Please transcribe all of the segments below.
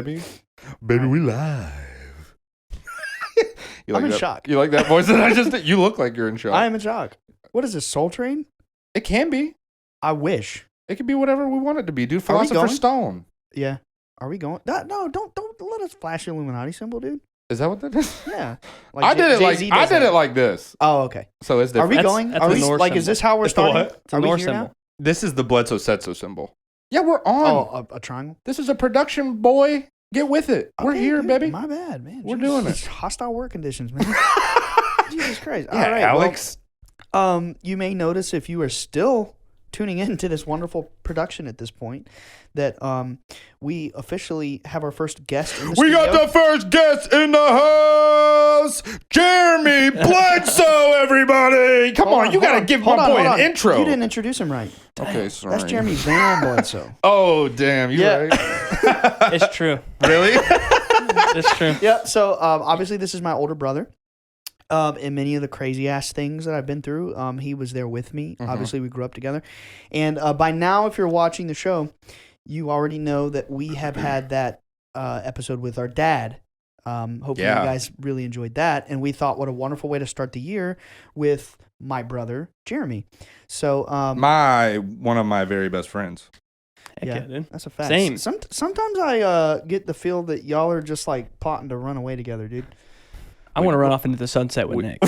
baby. Baby, we live. I'm in shock. You like that voice that I just did? You look like you're in shock. I am in shock. What is this, Soul Train? It can be. I wish. It could be whatever we want it to be, dude. Philosopher's Stone. Yeah. Are we going? No, don't let us flash the Illuminati symbol, dude. Is that what that is? Yeah. Like I did it like this. Oh, okay. So it's different. Are we going? That's are the we Norse like? symbol. Is this how we're starting? what? It's a Are we Norse here symbol. now? This is the Bledsoe Setso symbol. Yeah, we're on. Oh, a triangle. This is a production, boy. Get with it. We're Okay, here, dude, baby. My bad, man. We're doing it. Hostile work conditions, man. Jesus Christ. Yeah, All right, Alex. Well, you may notice if you are still tuning in to this wonderful production at this point that we officially have our first guest in the We studio. got the first guest in the house, Jeremy Bledsoe, everybody. Come on, you got to give my boy an intro. You didn't introduce him right. Okay, sorry. That's Jeremy Van Bledsoe. Oh, damn. You right? It's true. Really? It's true. Yeah, so obviously this is my older brother. And many of the crazy ass things that I've been through, he was there with me. Mm-hmm. Obviously, we grew up together. And by now, if you're watching the show, you already know that we have had that episode with our dad. Hopefully, you guys really enjoyed that. And we thought, what a wonderful way to start the year with my brother, Jeremy. So, one of my very best friends. Heck yeah, dude. that's a fact. Same. Sometimes I get the feel that y'all are just like plotting to run away together, dude. I want to run off into the sunset with Nick.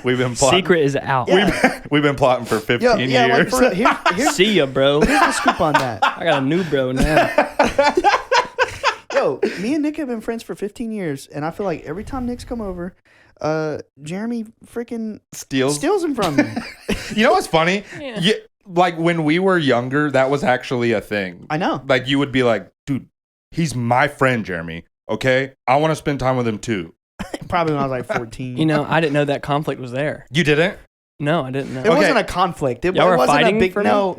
We've been plotting. Secret is out. Yeah. We've been plotting for 15 Like years. here's See ya, bro. the scoop on that. I got a new bro now. Yo, me and Nick have been friends for 15 years, and I feel like every time Nick's come over, Jeremy freaking steals him from me. You know what's funny? Yeah. Like when we were younger, that was actually a thing. I know. Like you would be like, dude, he's my friend, Jeremy. Okay? I want to spend time with him too. Probably when I was like 14. You know, I didn't know that conflict was there. You didn't? No, I didn't know. It wasn't a conflict. It Y'all were wasn't fighting a big for me? No.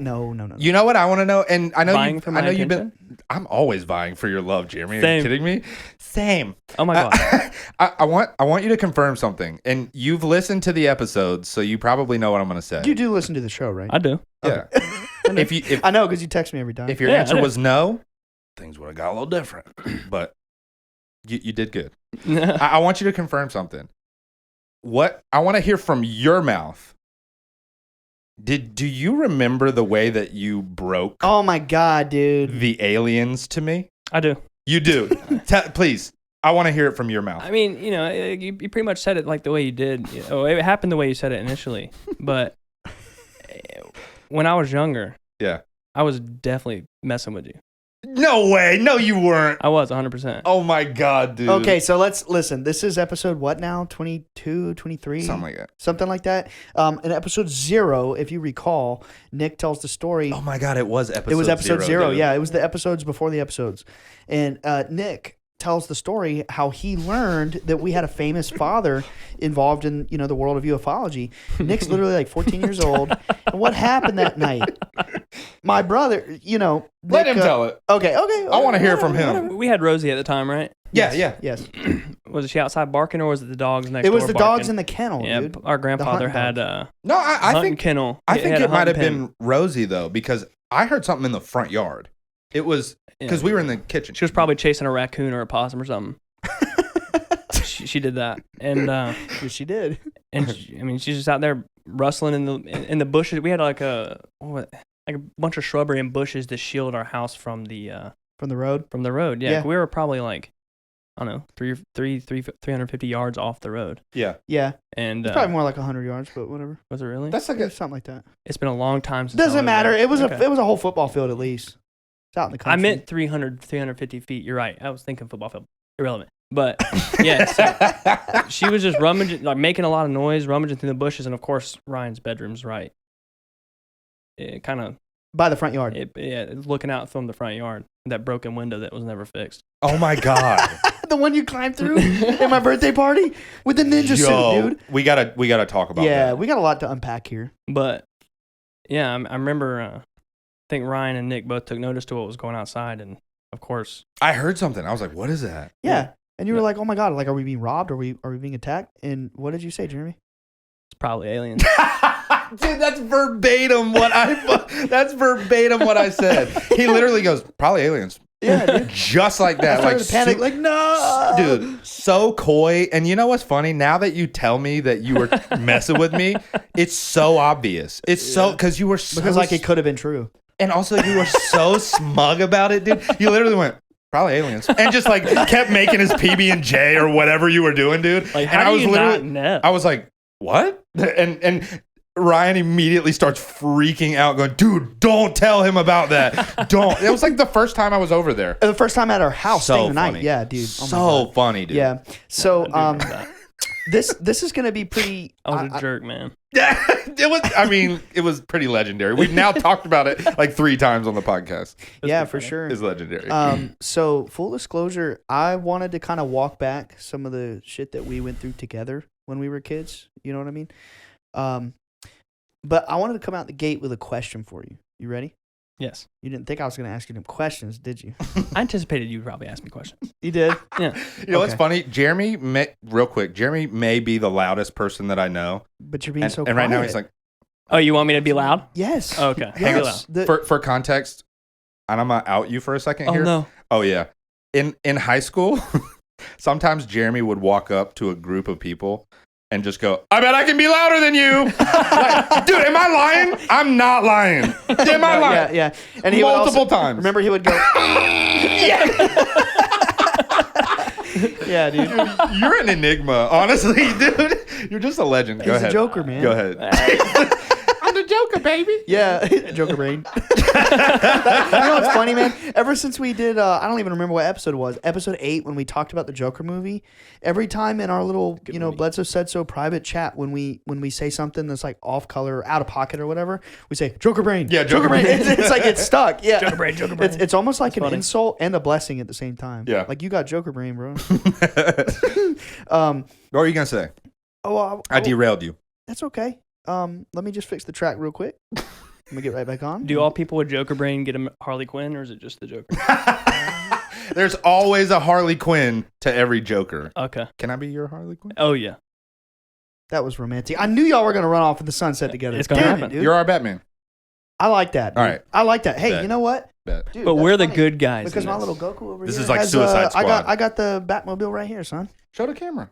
You know what I want to know? And I know Vying for my I know you've been. attention? I'm always vying for your love, Jeremy. Are Same. you kidding me? Same. Oh my god. I want you to confirm something. And you've listened to the episodes, so you probably know what I'm going to say. You do listen to the show, right? I do. Yeah. if I know because you text me every time. If your Yeah, answer I do. was no, things would have got a little different. But you did good. I want you to confirm something. What I want to hear from your mouth. Do you remember the way that you broke Oh my god, dude. the aliens to me? I do. You do. Please. I want to hear it from your mouth. I mean, you know, you pretty much said it like the way you did. Oh, it happened the way you said it initially. But when I was younger, Yeah. I was definitely messing with you. No way. No, you weren't. I was 100%. Oh my God, dude. Okay, so let's listen. This is episode what now? 22, 23? Something like that. Something like that. In episode 0, if you recall, Nick tells the story. Oh my God, it was episode 0. It was episode 0. Dude. Yeah, it was the episodes before the episodes. And Nick tells the story how he learned that we had a famous father involved in, you know, the world of ufology. Nick's literally like 14 years old. And what happened that night? My brother, you know, Let Nick, him tell it. Okay. I want to hear from him. We had Rosie at the time, right? Yeah. Yes. Was she outside barking or was it the dogs next It door was the barking? dogs in the kennel, Yeah, dude. our grandfather hunting had dogs. No, I hunting think kennel. I He think had a it might have hunting been Rosie though, because I heard something in the front yard. It was because we were in the kitchen. She was probably chasing a raccoon or a possum or something. she did that, and Yes, she did. I mean, she's just out there rustling in the bushes. We had like a bunch of shrubbery and bushes to shield our house from the road. From the road. Yeah, Yeah. we were probably like, I don't know, 350 yards off the road. Yeah. Yeah. And It's probably more like 100 yards, but whatever. was it really? That's like Yeah, something like that. It's been a long time since. I Doesn't was matter. there. It was Okay. a whole football field at least. It's out in the country. I meant 350 feet. You're right. I was thinking football field. Irrelevant. But yeah, so she was just rummaging, like making a lot of noise, rummaging through the bushes, and of course Ryan's bedroom's right. It kind of by the front yard. looking out from the front yard, that broken window that was never fixed. Oh my God. The one you climbed through at my birthday party with the ninja suit, dude. We gotta talk about Yeah, that. we got a lot to unpack here. But yeah, I remember. I think Ryan and Nick both took notice to what was going outside, and of course, I heard something. I was like, what is that? Yeah. And you were like, "Oh my God! Like, are we being robbed? Are we being attacked?" And what did you say, Jeremy? it's probably aliens. Dude, that's verbatim what I said. He literally goes, probably aliens. Yeah, dude. Just like that. I started to panic, like, no. Dude, so coy. And you know what's funny? Now that you tell me that you were messing with me, it's so obvious. It's so, because you were so. Because, like, it could have been true. And also, you were so smug about it, dude. You literally went, probably aliens. And just, like, kept making his PB&J or whatever you were doing, dude. Like, and how I do was you literally, not know? I was like, what? And Ryan immediately starts freaking out, going, dude, don't tell him about that. Don't. It was like the first time I was over there. The first time at our house, So staying the funny. night. Yeah, dude. Oh my So God. funny, dude. Yeah. So, that. this is going to be pretty. I was a jerk, man. Yeah, it was pretty legendary. We've now talked about it like 3 times on the podcast. Yeah, for sure. It's legendary. So full disclosure, I wanted to kind of walk back some of the shit that we went through together when we were kids. You know what I mean? But I wanted to come out the gate with a question for you. You ready? Yes. You didn't think I was going to ask you them questions, did you? I anticipated you'd probably ask me questions. You did? Yeah. You know what's funny? Jeremy may be the loudest person that I know. But you're being And, so and quiet. right now he's like, Oh, you want me to be loud? Yes. Oh, okay. hang on. Yes. For context, and I'm going to out you for a second Oh, here. no. Oh, yeah. In high school, sometimes Jeremy would walk up to a group of people and just go, I bet I can be louder than you. Like, dude, am I lying? I'm not lying. Am I lying? Yeah. And he Multiple would also, times. Remember, he would go, yeah, dude. You're an enigma, honestly, dude. You're just a legend. Go He's ahead. a Joker, man. Go ahead. I'm the Joker, baby. Yeah, Joker brain. You know what's funny, man? Ever since we did, I don't even remember what episode it was, episode 8, when we talked about the Joker movie, every time in our little, Bledsoe Said So private chat, when we say something that's like off color, or out of pocket or whatever, we say, Joker brain. Yeah, Joker brain. It's like it's stuck. Yeah. Joker brain, Joker brain. It's almost like an funny. insult and a blessing at the same time. Yeah. Like, you got Joker brain, bro. What were you going to say? I derailed you. That's okay. Let me just fix the track real quick. Let me get right back on. Do all people with Joker brain get a Harley Quinn, or is it just the Joker? There's always a Harley Quinn to every Joker. Okay. Can I be your Harley Quinn? Oh, yeah. That was romantic. I knew y'all were going to run off in the sunset together. It's gonna Damn happen. it, dude. You're our Batman. I like that. Dude. All right. I like that. Hey, Bet. you know what? Bet. Dude, But that's we're the funny, good guys. because in my this. little Goku over This here is like has, Suicide Squad. I got the Batmobile right here, son. Show the camera.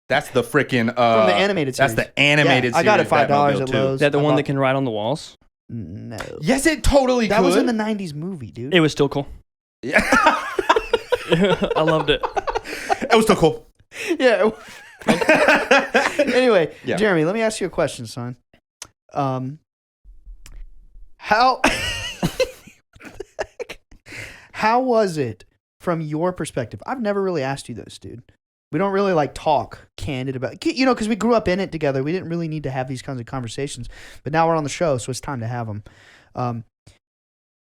That's the freaking From the animated series. That's the animated Yeah, I got it series $5 Batmobile at too. Lowe's. Is that the I one bought- that can write on the walls? No. Yes, it totally That could. was in the 90s movie, dude. It was still cool. Yeah. I loved it. It was still cool. Yeah. Anyway, Yeah. Jeremy, let me ask you a question, son. How how was it from your perspective? I've never really asked you this, dude. We don't really like talk candid about, because we grew up in it together. We didn't really need to have these kinds of conversations, but now we're on the show, so it's time to have them.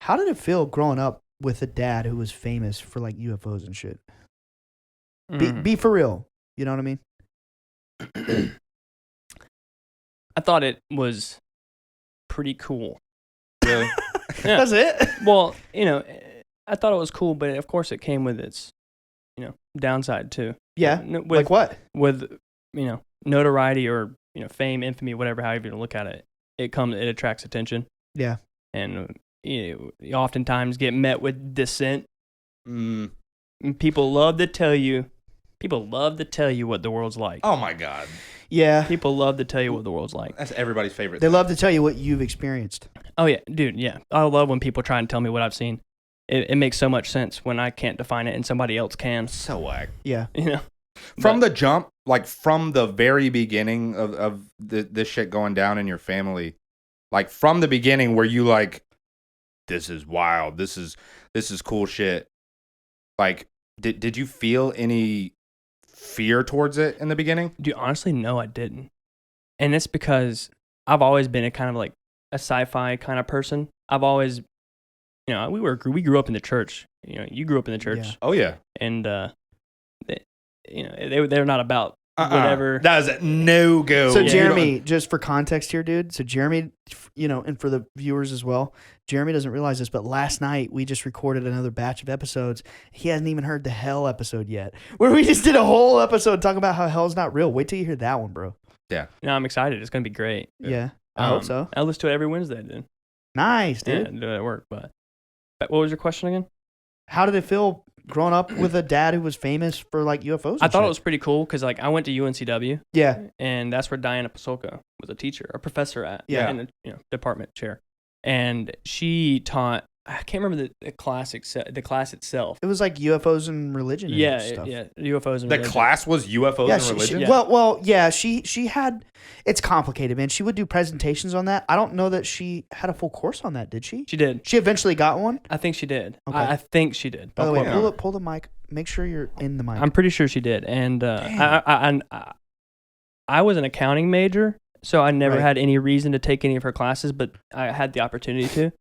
How did it feel growing up with a dad who was famous for like UFOs and shit? Be for real. You know what I mean? I thought it was pretty cool. Really? Yeah. That's it. Well, I thought it was cool, but of course it came with its, downside too. Yeah. With, Like what? With, notoriety or, fame, infamy, whatever, however you look at it. It attracts attention. Yeah. And you oftentimes get met with dissent. Mm. And people love to tell you what the world's like. Oh my God. Yeah. People love to tell you what the world's like. That's everybody's favorite. They thing. love to tell you what you've experienced. Oh, yeah, dude, yeah. I love when people try and tell me what I've seen. It makes so much sense when I can't define it and somebody else can. So whack. Yeah. From the jump, like from the very beginning of this shit going down in your family, like from the beginning where you like, this is wild. This is cool shit. Like, did you feel any fear towards it in the beginning? Dude, honestly, no, I didn't. And it's because I've always been a kind of like a sci-fi kind of person. I've always, we grew up in the church. You grew up in the church. Yeah. Oh yeah. And, they're not about whatever. That is a no go. So Jeremy, just for context here, dude. So Jeremy, and for the viewers as well, Jeremy doesn't realize this, but last night we just recorded another batch of episodes. He hasn't even heard the hell episode yet, where we just did a whole episode talking about how hell's not real. Wait till you hear that one, bro. Yeah. No, I'm excited. It's going to be great. Yeah. I hope so. I listen to it every Wednesday, dude. Nice, Yeah, dude. do it at work, but What was your question again? How did it feel growing up with a dad who was famous for like UFOs? I thought it was pretty cool because like I went to UNCW. Yeah. And that's where Diana Pasolka was a teacher, a professor at. Yeah. In the department chair, and she taught. I can't remember the class itself. It was like UFOs and religion. And stuff. UFOs and the religion. class was UFOs and religion. She had. It's complicated, man. She would do presentations on that. I don't know that she had a full course on that. Did she? She did. She eventually got one. I think she did. Okay. I think she did. By the way, pull the mic. Make sure you're in the mic. I'm pretty sure she did. And I was an accounting major, so I never had any reason to take any of her classes, but I had the opportunity to.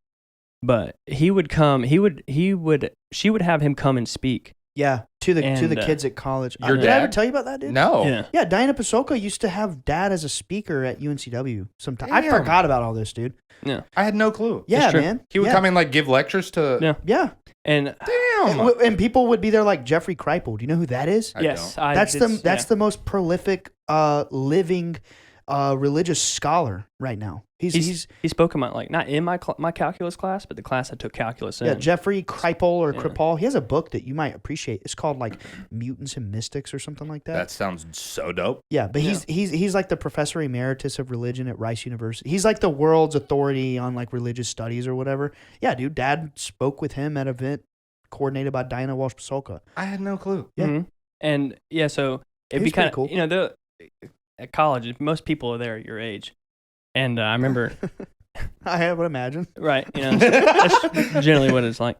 But he would come. She would have him come and speak. Yeah, to the kids at college. Your did dad? I ever tell you about that, dude? No. Yeah, Diana Pasolka used to have dad as a speaker at UNCW sometime. I Damn. forgot about all this, dude. Yeah, I had no clue. Yeah, man. He would come and like give lectures to. Yeah. And Damn. And people would be there like Jeffrey Kripal. Do you know who that is? yes, That's the most prolific living religious scholar right now. He spoke in my not in my calculus class, but the class I took calculus in. Yeah, Jeffrey Kripal or Kripal. He has a book that you might appreciate. It's called like Mutants and Mystics or something like that. That sounds so dope. Yeah, but he's like the professor emeritus of religion at Rice University. He's like the world's authority on like religious studies or whatever. Yeah, dude, Dad spoke with him at an event coordinated by Diana Walsh Pasolka. I had no clue. Yeah, and so it'd be kind of cool. At college, most people are there at your age. And I remember, I would imagine, right? That's generally what it's like.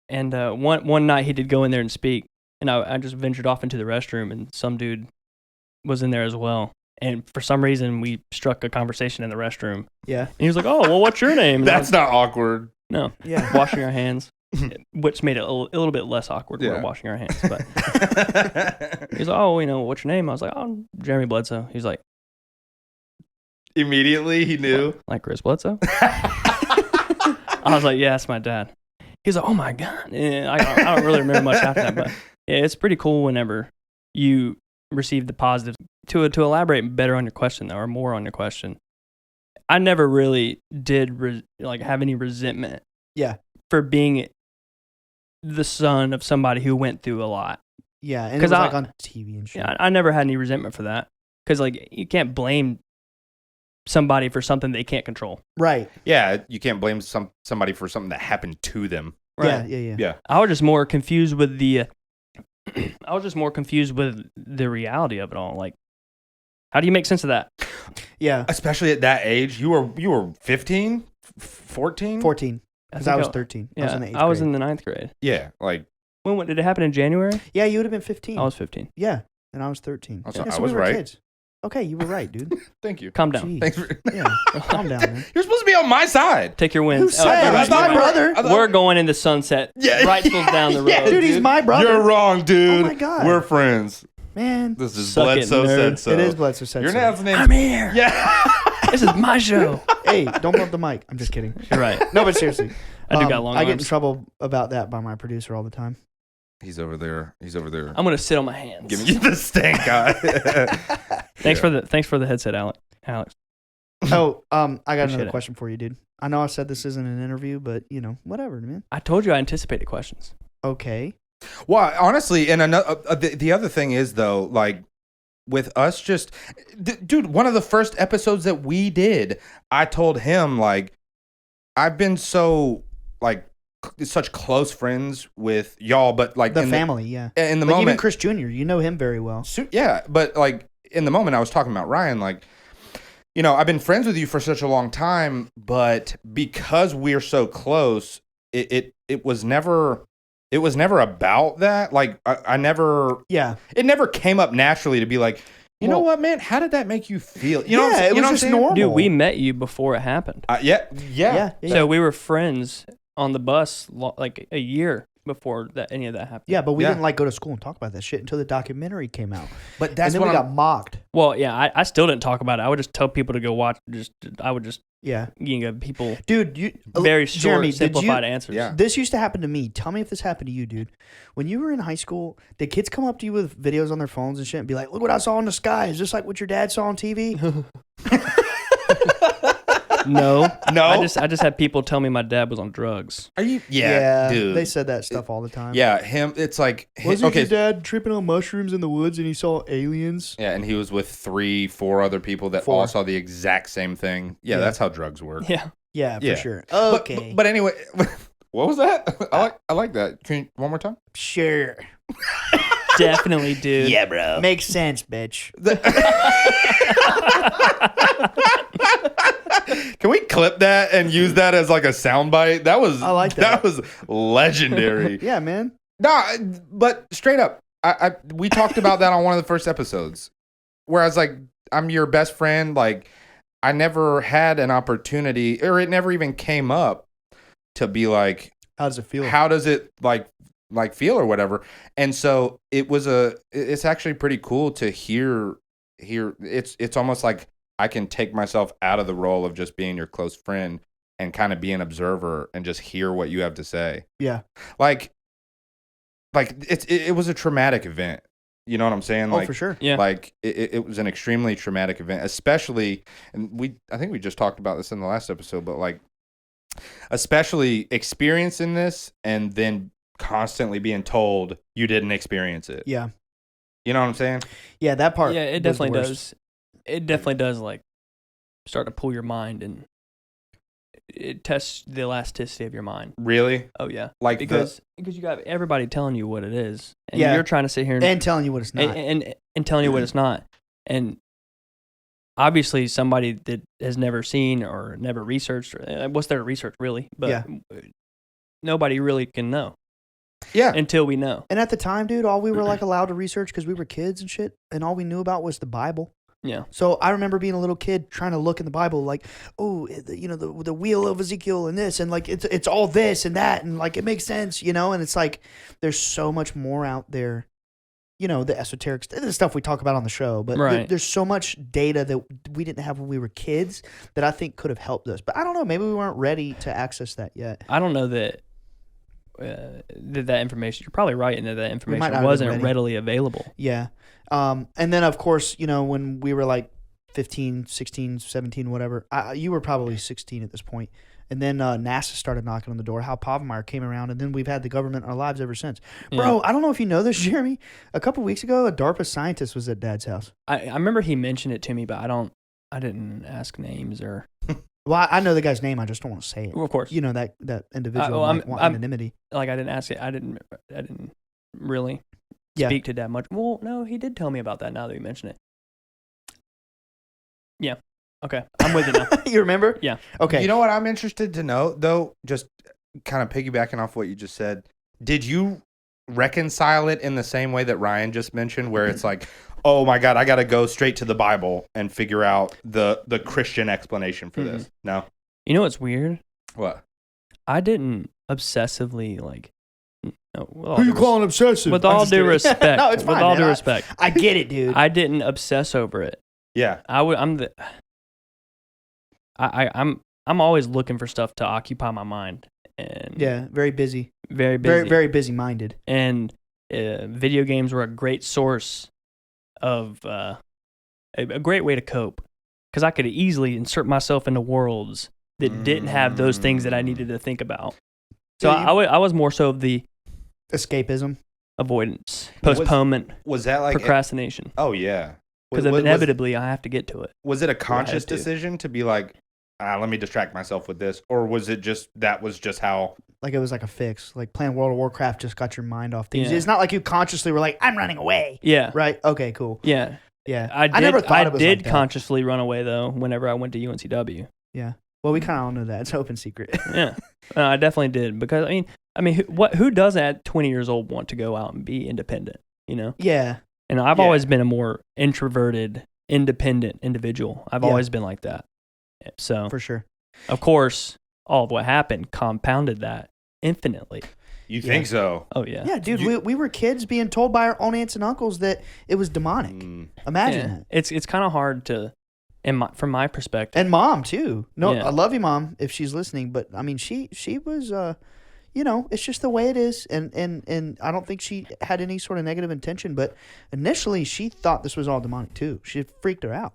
And one night he did go in there and speak, and I just ventured off into the restroom, and some dude was in there as well. And for some reason, we struck a conversation in the restroom. Yeah, and he was like, "Oh, well, what's your name?" And That's not awkward. No. Yeah, washing our hands, which made it a little bit less awkward. When we're washing our hands, but he's like, "Oh, what's your name?" I was like, "Oh, I'm Jeremy Bledsoe." He's like. Immediately he knew. Like Chris Bledsoe? I was like, yeah, that's my dad. He's like, oh my God. And I don't really remember much after that, but yeah, it's pretty cool whenever you receive the positives. To elaborate better on your question, though, or more on your question, I never really did have any resentment for being the son of somebody who went through a lot. Yeah, and it was like on TV and shit. Yeah, I never had any resentment for that. Because like you can't blame somebody for something they can't control. Right. Yeah, you can't blame somebody for something that happened to them. Right. Yeah. I was just more confused with the reality of it all. Like, how do you make sense of that? Yeah. Especially at that age. You were 15? 14? 14. Because I was 13. Yeah, I was in the 8th grade. I was in the 9th grade. Yeah, like... When did it happen? In January? Yeah, you would have been 15. I was 15. Yeah, and I was 13. I so was right. Kids. Okay, you were right, dude. Thank you. Calm down. Jeez. Thanks for... Yeah, calm down, man. You're supposed to be on my side. Take your wins. Who said? He's my brother. We're going into sunset. Yeah. Rightful's down the road. Yeah, dude, he's my brother. You're wrong, dude. Oh, my God. We're friends. Man. This is Suck Bledsoe it, nerd. said so. It is Bledsoe said Your so. dad's name... I'm here. Yeah. This is my show. Hey, don't bump the mic. I'm just kidding. You're right. No, but seriously. I do got long I get in arms. trouble about that by my producer all the time. He's over there. I'm gonna sit on my hands. Giving you the stank eye. Thanks for the headset, Alex. Oh, I got Appreciate another it. question for you, dude. I know I said this isn't an interview, but whatever, man. I told you I anticipated questions. Okay. Well, honestly, and another the other thing is though, like with us, just dude, one of the first episodes that we did, I told him like I've been so like such close friends with y'all, but like The family, yeah. In the like moment, even Chris Jr., you know him very well. Yeah, but like in the moment, I was talking about Ryan, like. I've been friends with you for such a long time, but because we're so close, it was never about that. Like I never, it never came up naturally to be like, you know what, man? How did that make you feel? It was just normal. Dude, we met you before it happened. Yeah. So we were friends on the bus like a year before any of that happened. Yeah, but we didn't like go to school and talk about that shit until the documentary came out. But that's and then we got mocked. Well, yeah, I still didn't talk about it. I would just tell people to go watch. I would just people. Dude, very short, Jeremy, simplified answers. Yeah. This used to happen to me. Tell me if this happened to you, dude. When you were in high school, did kids come up to you with videos on their phones and shit and be like, "Look what I saw in the sky. Is this like what your dad saw on TV?" No. No? I just had people tell me my dad was on drugs. Are you? Yeah, dude. They said that stuff all the time. Yeah, him. It's like Wasn't your dad tripping on mushrooms in the woods and he saw aliens? Yeah, and he was with 3-4 other people that all saw the exact same thing. Yeah, that's how drugs work. Yeah. Yeah, for sure. Okay. But anyway, what was that? I like that. Can you one more time? Sure. Definitely, dude. Yeah, bro. Makes sense, bitch. Can we clip that and use that as like a soundbite? I like that. That was legendary. Yeah, man. Nah, but straight up, we talked about that on one of the first episodes, where I was like, I'm your best friend. Like, I never had an opportunity, or it never even came up to be like, how does it feel? How does it like feel or whatever? And so it's actually pretty cool to hear. It's almost like I can take myself out of the role of just being your close friend and kind of be an observer and just hear what you have to say. Yeah. Like it was a traumatic event. You know what I'm saying? Oh, for sure. Yeah. Like it was an extremely traumatic event, especially, and I think we just talked about this in the last episode, but like, especially experiencing this and then constantly being told you didn't experience it. Yeah. You know what I'm saying? Yeah, that part. Yeah, it definitely does. It definitely does, like, start to pull your mind, and it tests the elasticity of your mind. Really? Oh yeah. Like because you got everybody telling you what it is, and you're trying to sit here and telling you what it's not, and telling you what it's not, and obviously somebody that has never seen or never researched, or what's their research really? But nobody really can know. Yeah. Until we know. And at the time, dude, all we were like allowed to research because we were kids and shit, and all we knew about was the Bible. Yeah. So I remember being a little kid trying to look in the Bible, like, oh, you know, the wheel of Ezekiel and this, and like it's all this and that, and like it makes sense, you know. And it's like there's so much more out there, you know, the esoteric the stuff we talk about on the show, but there's so much data that we didn't have when we were kids that I think could have helped us. But I don't know, maybe we weren't ready to access that yet. I don't know that. That information, you're probably right in that information wasn't readily available. Yeah. And then of course, you know, when we were like 15, 16, 17, whatever, you were probably 16 at this point. And then NASA started knocking on the door. Hal Povenmire came around, and then we've had the government in our lives ever since. Bro, I don't know if you know this, Jeremy. A couple weeks ago, a DARPA scientist was at Dad's house. I remember he mentioned it to me, but I didn't ask names or... Well, I know the guy's name. I just don't want to say it. Well, of course. You know, that individual want anonymity. Like, I didn't ask it. I didn't really speak to Dad much. Well, no, he did tell me about that now that you mention it. Yeah. Okay. I'm with you now. You remember? Yeah. Okay. You know what I'm interested to know, though? Just kind of piggybacking off what you just said. Did you reconcile it in the same way that Ryan just mentioned, where it's like, oh my God, I got to go straight to the Bible and figure out the Christian explanation for this? No? You know what's weird? What? I didn't obsessively, like... No, who you calling obsessive? With all due respect. No, it's fine, with all due respect. I get it, dude. I didn't obsess over it. Yeah. I'm always looking for stuff to occupy my mind. And yeah, very busy. Very busy. Very, very busy-minded. And video games were a great source of a great way to cope, because I could easily insert myself into worlds that didn't have those things that I needed to think about. So I was more so of the escapism, avoidance, postponement. Was that like procrastination? Oh yeah, because inevitably I have to get to it. Was it a conscious decision to be like, let me distract myself with this, or was it just how? Like it was like a fix. Like playing World of Warcraft just got your mind off things. Yeah. It's not like you consciously were like, I'm running away. Yeah. Right? Okay, cool. Yeah. Yeah. I never thought it was did like that. consciously run away, though, whenever I went to UNCW. Yeah. Well, we kind of all know that. It's an open secret. Yeah. I definitely did. Because, I mean, who does at 20 years old want to go out and be independent, you know? Yeah. And I've always been a more introverted, independent individual. I've always been like that. So. For sure. Of course, all of what happened compounded that infinitely. You think so? Oh, yeah. Yeah, dude, we were kids being told by our own aunts and uncles that it was demonic. Imagine that. It's kind of hard to, from my perspective. And mom, too. No, I love you, mom, if she's listening. But, I mean, she was, you know, it's just the way it is. And I don't think she had any sort of negative intention. But initially, she thought this was all demonic, too. She freaked her out.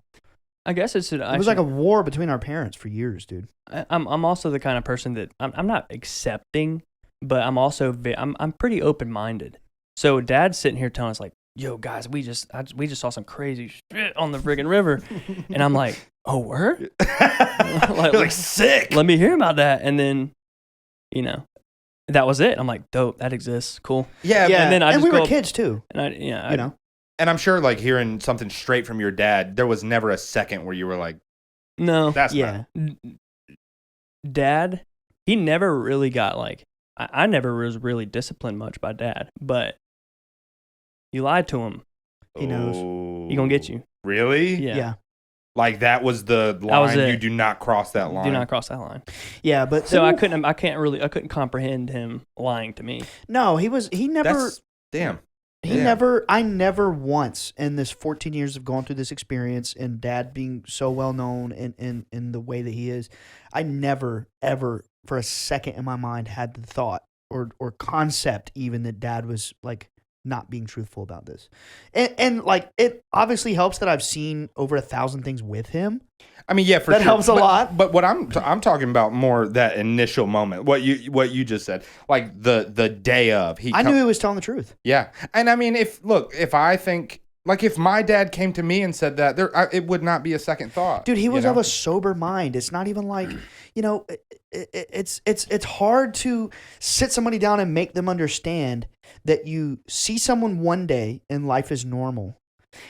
I guess it was like a war between our parents for years, dude. I'm also the kind of person that I'm not accepting, but I'm also I'm pretty open minded. So Dad's sitting here telling us like, "Yo, guys, we just saw some crazy shit on the friggin' river," and I'm like, "Oh, word? like sick. Let me hear about that." And then, that was it. I'm like, "Dope, that exists, cool." Yeah, And then we were kids too. And And I'm sure, like, hearing something straight from your dad, there was never a second where you were like, no, that's not. Dad, he never really got like, I never was really disciplined much by Dad, but you lied to him. He knows. He gonna get you. Really? Yeah. Like, that was the line. You do not cross that line. Do not cross that line. Yeah, but so I couldn't comprehend him lying to me. No, he never. Damn. I never once in this 14 years of going through this experience and Dad being so well known in the way that he is, I never, ever for a second in my mind had the thought or concept even that Dad was like not being truthful about this. And like, it obviously helps that I've seen over 1,000 things with him. I mean, yeah, for that sure. helps a lot. But what I'm talking about more that initial moment, what you just said, like the day of. I knew he was telling the truth. Yeah, and I mean, if I think, like, if my dad came to me and said that, it would not be a second thought. Dude, he was of a sober mind. It's not even like, it's hard to sit somebody down and make them understand that you see someone one day and life is normal,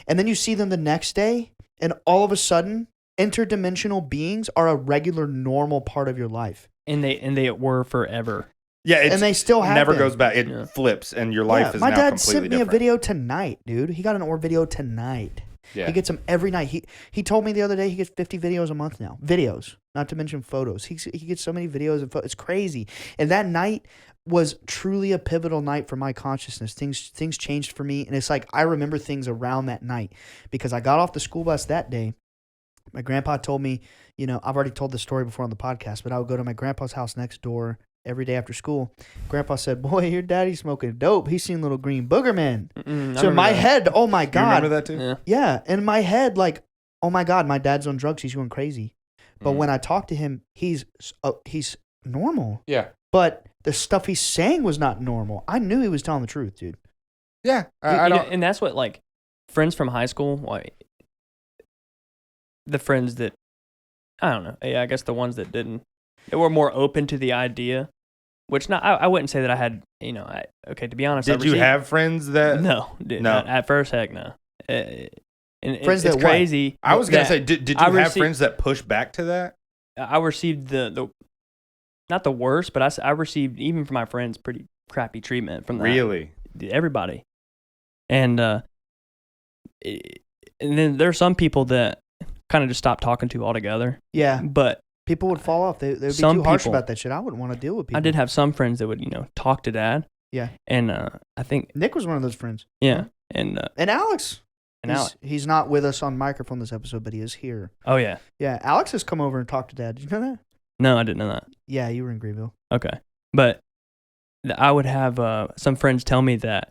and then you see them the next day, and all of a sudden, interdimensional beings are a regular, normal part of your life. And they were forever. Yeah, and they still have never been. Goes back. It flips, and your life is now completely different. My dad sent me a video tonight, dude. He got an orb video tonight. Yeah. He gets them every night. He told me the other day he gets 50 videos a month now. Videos, not to mention photos. He gets so many videos and photos. It's crazy. And that night was truly a pivotal night for my consciousness. Things changed for me, and it's like I remember things around that night because I got off the school bus that day. My grandpa told me, I've already told this story before on the podcast, but I would go to my grandpa's house next door every day after school. Grandpa said, "Boy, your daddy's smoking dope. He's seen little green booger man." So in my head, oh my God. You remember that too? Yeah. In my head, like, oh my God, my dad's on drugs. He's going crazy. But when I talk to him, he's normal. Yeah. But the stuff he's saying was not normal. I knew he was telling the truth, dude. Yeah. And that's what, like, friends from high school, like, the friends that, I don't know. Yeah, I guess the ones that didn't. They were more open to the idea, which I wouldn't say that I had, to be honest. Did you have friends that? No. At first, heck no. Friends it's that crazy. I was going to say, did you have friends that push back to that? I received the not the worst, but I received, even from my friends, pretty crappy treatment from that. Really? Everybody. And then there are some people that kind of just stopped talking to altogether. Yeah. But people would fall off. They'd be too harsh about that shit. I wouldn't want to deal with people. I did have some friends that would, talk to Dad. Yeah. And I think Nick was one of those friends. Yeah. And Alex. Alex. He's not with us on microphone this episode, but he is here. Oh, yeah. Yeah. Alex has come over and talked to Dad. Did you know that? No, I didn't know that. Yeah, you were in Greenville. Okay. But I would have some friends tell me that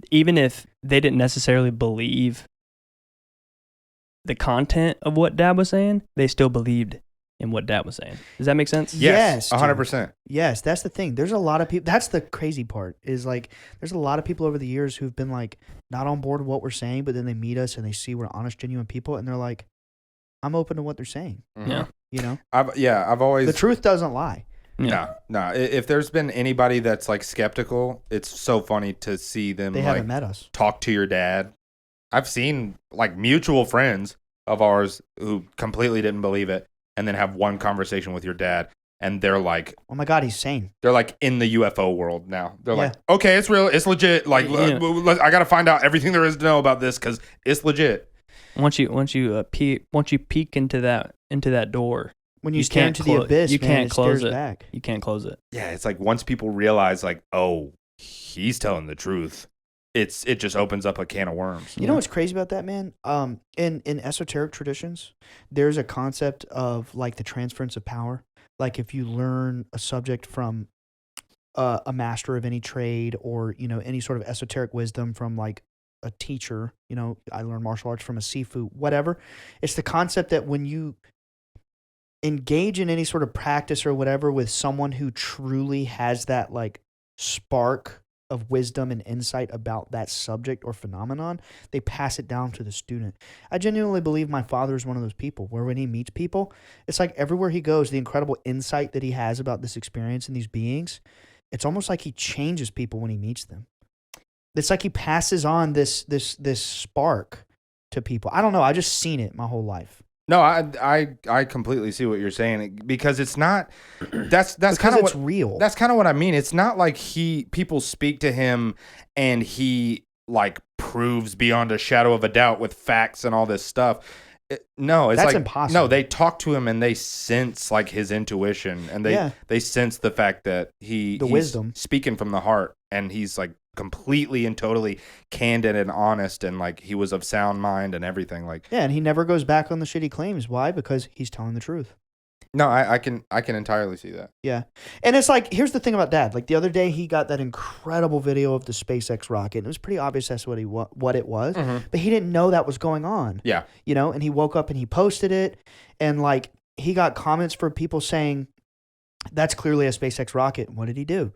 even if they didn't necessarily believe the content of what Dad was saying, they still believed in what Dad was saying. Does that make sense? Yes, 100%. Yes, that's the thing. There's a lot of people. That's the crazy part is like, there's a lot of people over the years who've been like not on board with what we're saying, but then they meet us and they see we're honest, genuine people, and they're like, I'm open to what they're saying. Mm-hmm. Yeah. I've always. The truth doesn't lie. Yeah. No. If there's been anybody that's like skeptical, it's so funny to see them. They haven't met us. Talk to your dad. I've seen like mutual friends of ours who completely didn't believe it, and then have one conversation with your dad, and they're like, "Oh my God, he's sane." They're like in the UFO world now. They're like, "Okay, it's real. It's legit. Like, I got to find out everything there is to know about this because it's legit." Once you peek into that door, when you stare into the abyss, you can't close it. Back. You can't close it. Yeah, it's like once people realize, like, oh, he's telling the truth, it just opens up a can of worms. You know what's crazy about that, man? In esoteric traditions, there's a concept of like the transference of power. Like if you learn a subject from a master of any trade, or any sort of esoteric wisdom from like a teacher. I learned martial arts from a sifu, whatever. It's the concept that when you engage in any sort of practice or whatever with someone who truly has that like spark of wisdom and insight about that subject or phenomenon, they pass it down to the student. I genuinely believe my father is one of those people where when he meets people, it's like everywhere he goes, the incredible insight that he has about this experience and these beings, it's almost like he changes people when he meets them. It's like he passes on this spark to people. I don't know. I just seen it my whole life. No, I completely see what you're saying, because it's not. That's kind of what's real. That's kind of what I mean. It's not like people speak to him and he like proves beyond a shadow of a doubt with facts and all this stuff. No, it's that's like impossible. No, they talk to him and they sense like his intuition, and they sense the fact that he's wisdom speaking from the heart, and he's like completely and totally candid and honest, and like he was of sound mind and everything. Like and he never goes back on the shit he claims. Why? Because he's telling the truth. No, I can entirely see that. Yeah. And it's like, here's the thing about Dad. Like the other day, he got that incredible video of the SpaceX rocket. And it was pretty obvious that's what it was. Mm-hmm. But he didn't know that was going on. Yeah. And he woke up and he posted it. And like, he got comments for people saying, that's clearly a SpaceX rocket. What did he do?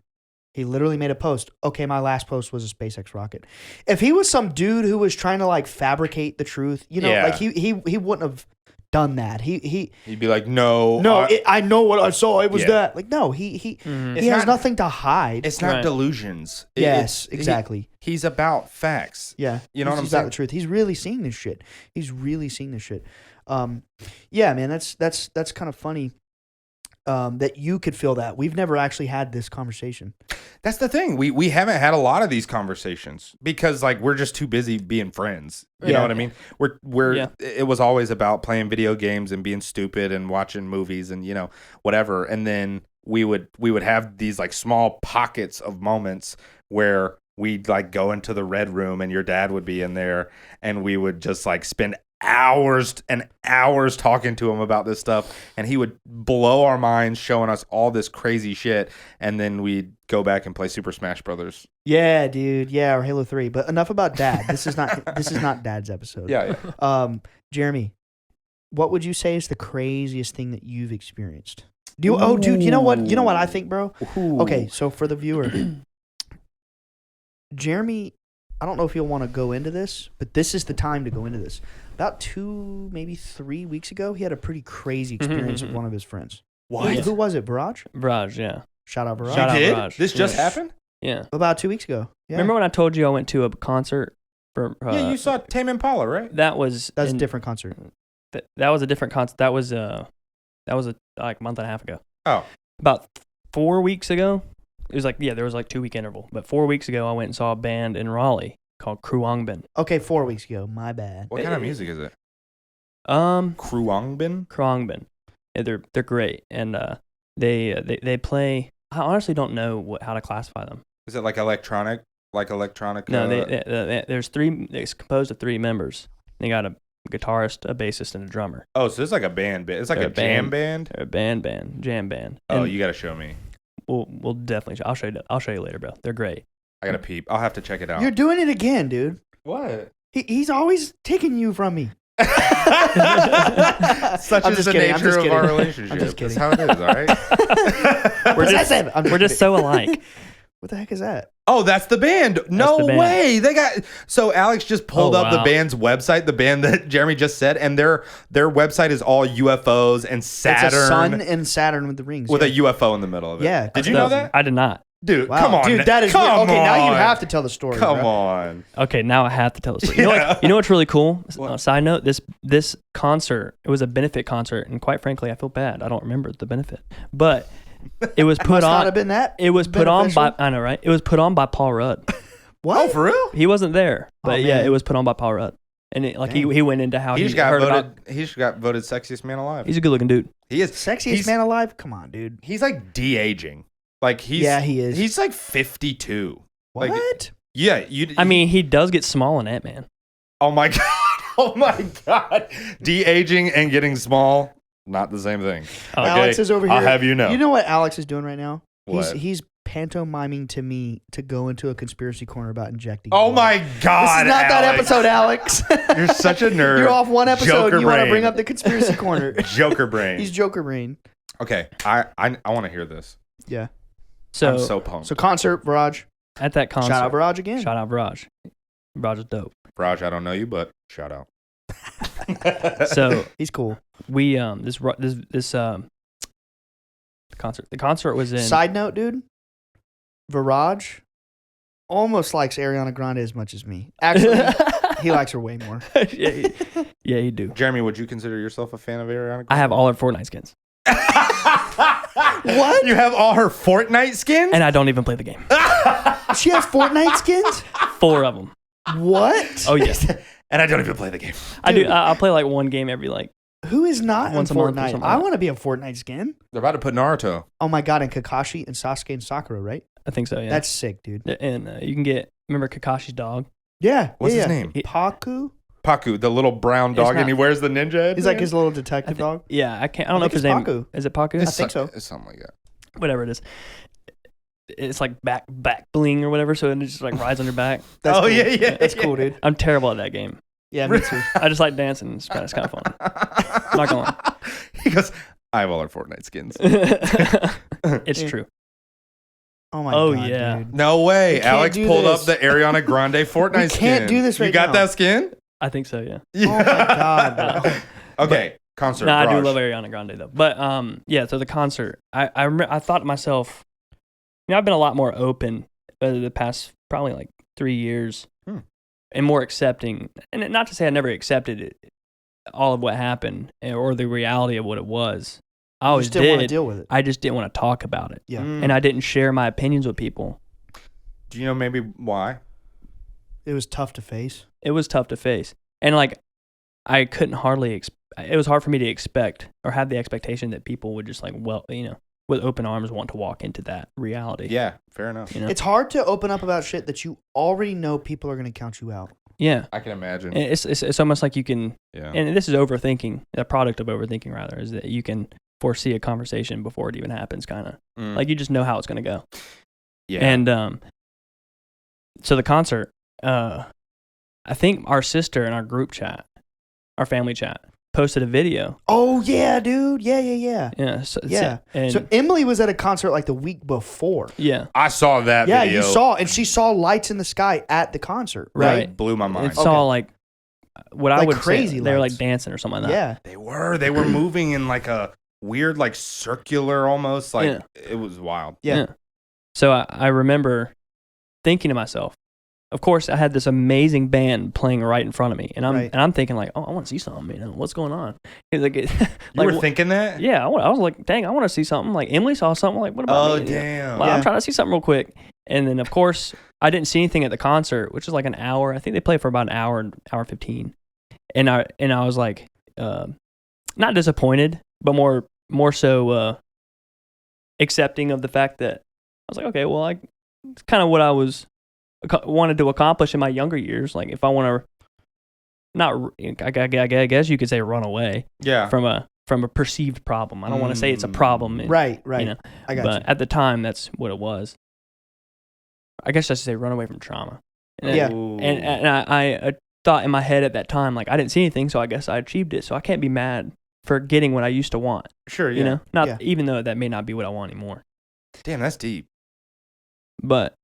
He literally made a post. Okay, my last post was a SpaceX rocket. If he was some dude who was trying to like fabricate the truth, like he wouldn't have done that. He'd be like, no, I know what I saw. It was that. Like, no, he has nothing to hide. It's not delusions. Yes, exactly. He's about facts. Yeah, you know what I'm saying? He's about the truth. He's really seeing this shit. Yeah, man, that's kind of funny. That you could feel that. We've never actually had this conversation. That's the thing. We haven't had a lot of these conversations because like we're just too busy being friends. You know what I mean? It was always about playing video games and being stupid and watching movies and whatever. And then we would have these like small pockets of moments where we'd like go into the red room and your dad would be in there and we would just like spend hours and hours talking to him about this stuff, and he would blow our minds showing us all this crazy shit, and then we'd go back and play Super Smash Brothers. Yeah, dude. Yeah, or Halo 3. But enough about Dad. This is not Dad's episode. Yeah. Jeremy, what would you say is the craziest thing that you've experienced? Dude, you know what I think, bro? Ooh. Okay, so for the viewer, Jeremy, I don't know if you'll want to go into this, but this is the time to go into this. About 2, maybe 3 weeks ago, he had a pretty crazy experience with one of his friends. What? Who was it? Barrage? Barrage, yeah. Shout out Barrage. Shout out did? Barrage. This just happened? Yeah. About 2 weeks ago. Yeah. Remember when I told you I went to a concert for? Yeah, you saw Tame Impala, right? That was a different concert. That was a different concert. That was like a month and a half ago. Oh. About 4 weeks ago. It was like there was like 2 week interval. But 4 weeks ago, I went and saw a band in Raleigh called Kruangbin. Okay, 4 weeks ago. My bad. What kind of music is it? Kruangbin. Yeah, they're great, and they play. I honestly don't know how to classify them. Is it like electronic? No, there's three. It's composed of 3 members. They got a guitarist, a bassist, and a drummer. Oh, so it's like a band. It's like a jam band. They're a jam band. Oh, and you got to show me. We'll definitely. I'll show you later, bro. They're great. I gotta peep. I'll have to check it out. You're doing it again, dude. What? He's always taking you from me. Such is the nature of our relationship. I'm just kidding. That's how it is, all right? We're just so alike. What the heck is that? Oh, that's the band. No way. They got so Alex just pulled up the band's website, the band that Jeremy just said, and their website is all UFOs and Saturn. It's a sun and Saturn with the rings. With a UFO in the middle of it. Yeah. Did you know that? I did not. Dude, wow. Come on. Dude, that is come okay, on. now you have to tell the story. Come on. Okay, now I have to tell the story. You know what's really cool? Side note, this concert, it was a benefit concert, and quite frankly, I feel bad. I don't remember the benefit. But it was put on. Not have been that. It was put on by I know, right? It was put on by Paul Rudd. What? Oh, for real? He wasn't there. But man. it was put on by Paul Rudd. And he went into how he just got voted sexiest man alive. He's a good-looking dude. He is sexiest man alive? Come on, dude. He's like de-aging. Like he is. He's like 52. What? Like, yeah, I mean, he does get small in Ant-Man. Oh my god. Oh my god. De-aging and getting small, not the same thing. Okay? Alex is over here. I'll have you know. You know what Alex is doing right now? What? He's pantomiming to me to go into a conspiracy corner about injecting. Oh blood. my God! This is not that Alex. episode, Alex. You're such a nerd. You're off one episode. Joker And you want to brain. bring up the conspiracy corner. Joker brain. He's Joker brain. Okay, I want to hear this. Yeah. I'm so pumped. So concert, Viraj. at that concert, Shout out Viraj again. Shout out Viraj. Viraj is dope. Raj, I don't know you, but shout out. So He's cool. we this concert. The concert was in. Side note, dude. Viraj almost likes Ariana Grande as much as me. Actually, he likes her way more. yeah, you do. Jeremy, would you consider yourself a fan of Ariana Grande? I have all her Fortnite skins, What? You have all her Fortnite skins? and I don't even play the game. She has Fortnite skins? 4 of them. What? Oh yeah, And I don't even play the game. I do. I play like one game every like. Who is not Once in a month or Fortnite? something I like want to be a Fortnite skin. They're about to put Naruto. Oh my god, and Kakashi and Sasuke and Sakura, right? I think so. Yeah. That's sick, dude. And you can get. Remember Kakashi's dog? Yeah. What's yeah, his yeah. name? Paku? Paku, the little brown dog, not- and he wears the ninja head. He's like his little detective dog. Yeah, I can't. I don't know if think his it's name Paku. is it Paku. I think so. It's something like that. Whatever it is. It's like back bling or whatever, so it just like rides on your back. That's Oh, cool. yeah. That's cool, dude. I'm terrible at that game. Yeah, me too. I just like dancing. It's kind of fun. I'm not gonna lie. He goes, I have all our Fortnite skins. It's true. Oh my Oh, god, yeah. dude. No way. You can't Alex do pulled this. up the Ariana Grande Fortnite skin. can't do this You right got now. that skin? I think so. Yeah. Oh my god, bro. Okay, concert. No, I do Raj. love Ariana Grande though. But yeah. So the concert, I thought to myself, I've been a lot more open the past probably like 3 years, and more accepting. And not to say I never accepted it, all of what happened or the reality of what it was. I You always just didn't want to did. deal with it. I just didn't want to talk about it, Yeah. and I didn't share my opinions with people. Do you know maybe why? It was tough to face. It was tough to face, and like I couldn't hardly. It was hard for me to expect or have the expectation that people would just like, well, with open arms want to walk into that reality. Yeah, fair enough. It's hard to open up about shit that you already know people are going to count you out. Yeah. I can imagine. And it's almost like you can, Yeah. and this is overthinking, a product of overthinking rather, is that you can foresee a conversation before it even happens, kind of. Like you just know how it's going to go. Yeah. And so the concert, I think our sister in our group chat, our family chat, posted a video. Oh yeah, dude. Yeah. Yeah. Yeah. And So Emily was at a concert like the week before. yeah. I saw that Yeah, video. you saw, and she saw lights in the sky at the concert. Right. It blew my mind. It saw like what I Like would crazy say. They were like lights. dancing or something like that. Yeah. They were moving in like a weird, like circular almost. Like it was wild. Yeah. So I remember thinking to myself, of course, I had this amazing band playing right in front of me, and I'm thinking like, oh, I want to see something. What's going on? Like, You were thinking that? Yeah, I was like, dang, I want to see something. Like Emily saw something. Like, what about me? Damn. Like, Yeah. I'm trying to see something real quick. And then of course, I didn't see anything at the concert, which is like an hour. I think they played for about an hour 15. And I was like, not disappointed, but more so accepting of the fact that I was like, okay, well, it's kind of what I wanted to accomplish in my younger years. Like if I want to, I guess you could say run away Yeah. from a perceived problem. I don't want to say it's a problem. Right. I got but you. at the time, that's what it was. I guess I should say run away from trauma. And Yeah. And I thought in my head at that time, like I didn't see anything, so I guess I achieved it. So I can't be mad for getting what I used to want. Sure. Yeah. Even though that may not be what I want anymore. Damn, that's deep. But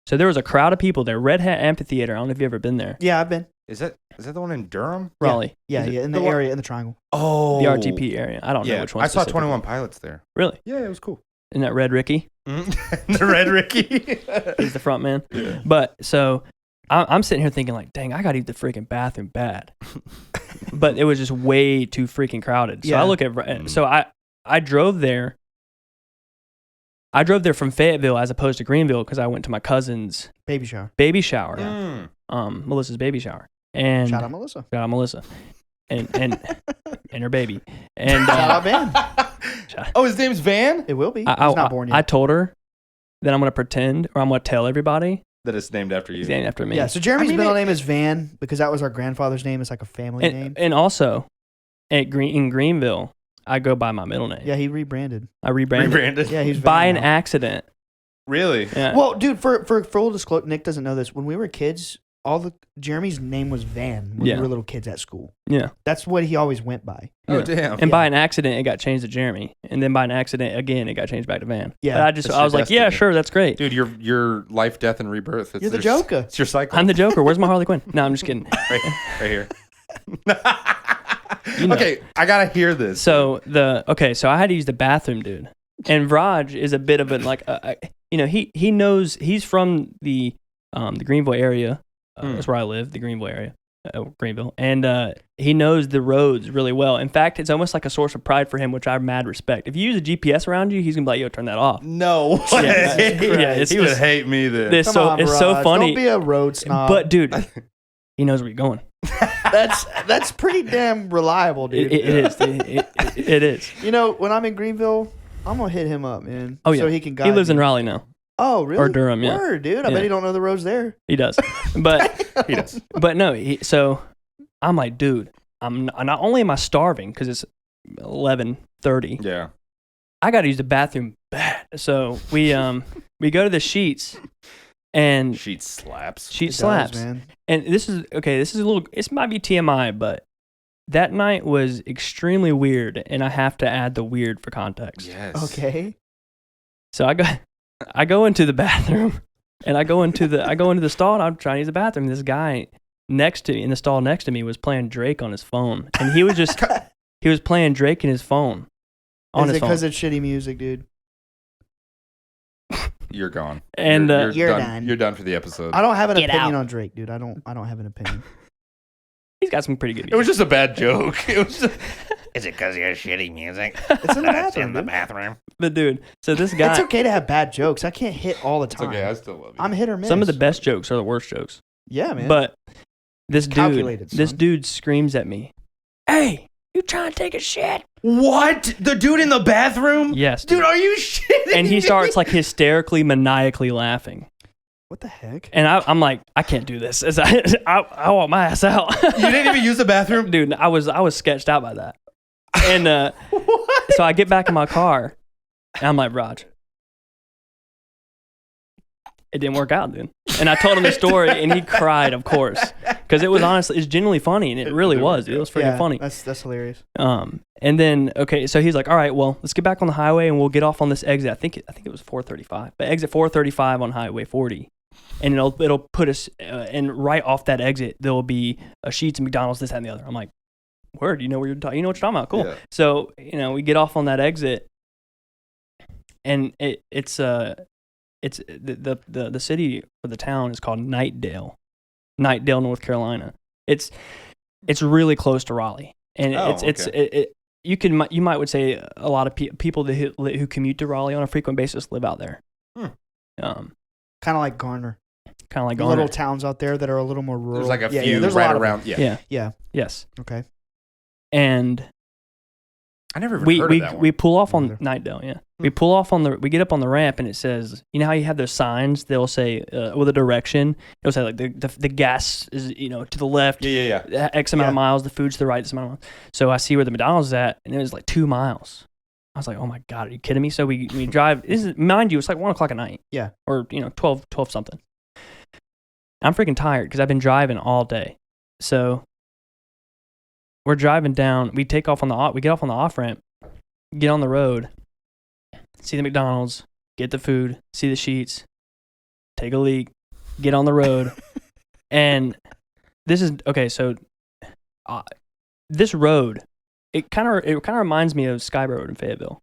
so there was a crowd of people there. Red Hat Amphitheater. I don't know if you've ever been there. Yeah, I've been. Is that the one in Durham? Raleigh. Yeah, Is it in the area, in the triangle. Oh. The RTP area. I don't know which one. I saw 21 Pilots there. Really? Yeah, it was cool. Isn't that Red Ricky? The Red Ricky. He's the front man. Yeah. But so I'm sitting here thinking like, dang, I got to use the freaking bathroom bad. But it was just way too freaking crowded. So Yeah. I look at, so I drove there. I drove there from Fayetteville as opposed to Greenville because I went to my cousin's Baby shower. baby shower. Mm. Melissa's baby shower. And Shout out Melissa. Shout out Melissa. And her baby. And Shout out Van. Oh, his name's Van? It will be. He's I not born yet. I told her that I'm going to pretend or I'm going to tell everybody That it's named after you. he's named after me. Yeah, so Jeremy's middle name is Van because that was our grandfather's name. It's like a family name. And also in Greenville, I go by my middle name. Yeah, he rebranded. I rebranded. Yeah, he's by Van an now. accident. Really? Yeah. Well, dude, for full disclosure, Nick doesn't know this. When we were kids, Jeremy's name was Van when we were little kids at school. Yeah. That's what he always went by. Oh, Yeah. damn. And by an accident, it got changed to Jeremy. And then by an accident, again, it got changed back to Van. Yeah. But I was like, yeah, sure, that's great. Dude, your life, death, and rebirth. You're the Joker. It's your cycle. I'm the Joker. Where's my Harley Quinn? No, I'm just kidding. right here. You know. Okay, I gotta hear this. So so I had to use the bathroom, dude. And Vraj is a bit of he knows he's from the Greenville area. That's where I live, the Greenville area, Greenville, and he knows the roads really well. In fact, it's almost like a source of pride for him, which I mad respect. If you use a GPS around you, he's gonna be like, "Yo, turn that off." No way. Yeah, he would hate me then. It's so Raj, funny. Don't be a road snob. But dude, he knows where you're going. that's pretty damn reliable, dude. It is. It is. You know, when I'm in Greenville, I'm gonna hit him up, man. Oh yeah, so he can guide. He lives me. in Raleigh now. Oh really? Or Durham, yeah. Word, dude. I bet he don't know the roads there. He does, but He does. But no. So I'm like, dude, not only am I starving because it's 11:30. Yeah. I got to use the bathroom bad. So we go to the Sheets, and Sheet slaps. Sheet It slaps, does, man. and this is a little. This might be TMI, but that night was extremely weird, and I have to add the weird for context. Yes. Okay. So I go into the bathroom, and I go into the stall, and I'm trying to use the bathroom. This guy next to me in the stall next to me was playing Drake on his phone, and he was playing Drake in his phone. On Is his it because phone. it's shitty music, dude? You're gone. And You're done. You're done for the episode. I don't have an Get opinion out. on Drake, dude. I don't have an opinion. He's got some pretty good It was music. just a bad joke. It was just, Is it because you have shitty music? It's in the That's bathroom. in the dude. bathroom. But dude, so this guy, It's okay to have bad jokes. I can't hit all the it's time. okay. I still love you. I'm hit or miss. some of the best jokes are the worst jokes. Yeah, man. But this Calculated, dude, this son. dude screams at me, "Hey, you trying to take a shit?" What? The dude in the bathroom? Yes, Dude, are you shitting and he me? starts like hysterically, maniacally laughing. what the heck? And I'm like, I can't do this. I want my ass out. You didn't even use the bathroom? Dude, I was sketched out by that. And so I get back in my car, and I'm like, Raj, it didn't work out, dude. And I told him the story, and he cried, of course, because it's genuinely funny, and it really was. Dude. It was freaking funny. That's hilarious. And then so he's like, all right, well, let's get back on the highway, and we'll get off on this exit. I think it was 435, but exit 435 on Highway 40. And it'll put us, and right off that exit, there will be a Sheetz and McDonald's, this, that, and the other. I'm like, word, you know what you're talking about? Cool. Yeah. So, we get off on that exit, and it's the city or the town is called Knightdale, North Carolina. It's really close to Raleigh, and you might say a lot of people who commute to Raleigh on a frequent basis live out there. Kind of like Garner. Kind of like Little Garner. towns out there that are a little more rural. There's like a Yeah, few there's right a lot of around. them. Yeah. Yeah. Yeah. Yes. Okay. And I never even heard of that one. we pull off on Either. Knightdale, yeah. We pull off we get up on the ramp, and it says, you know how you have those signs? They'll say with a direction. It'll say like the gas is to the left. Yeah. X amount of Yeah. miles. The food's to the right. This amount of miles. So I see where the McDonald's is at, and it was like 2 miles. I was like, oh my god, are you kidding me? So we drive. Mind you, it's like 1:00 at night. Yeah. Or 12 something. I'm freaking tired because I've been driving all day. So we're driving down. We get off on the off ramp, get on the road, see the McDonald's, get the food, see the Sheetz, take a leak, get on the road, and this is okay. So this road, it kind of reminds me of Sky Road in Fayetteville.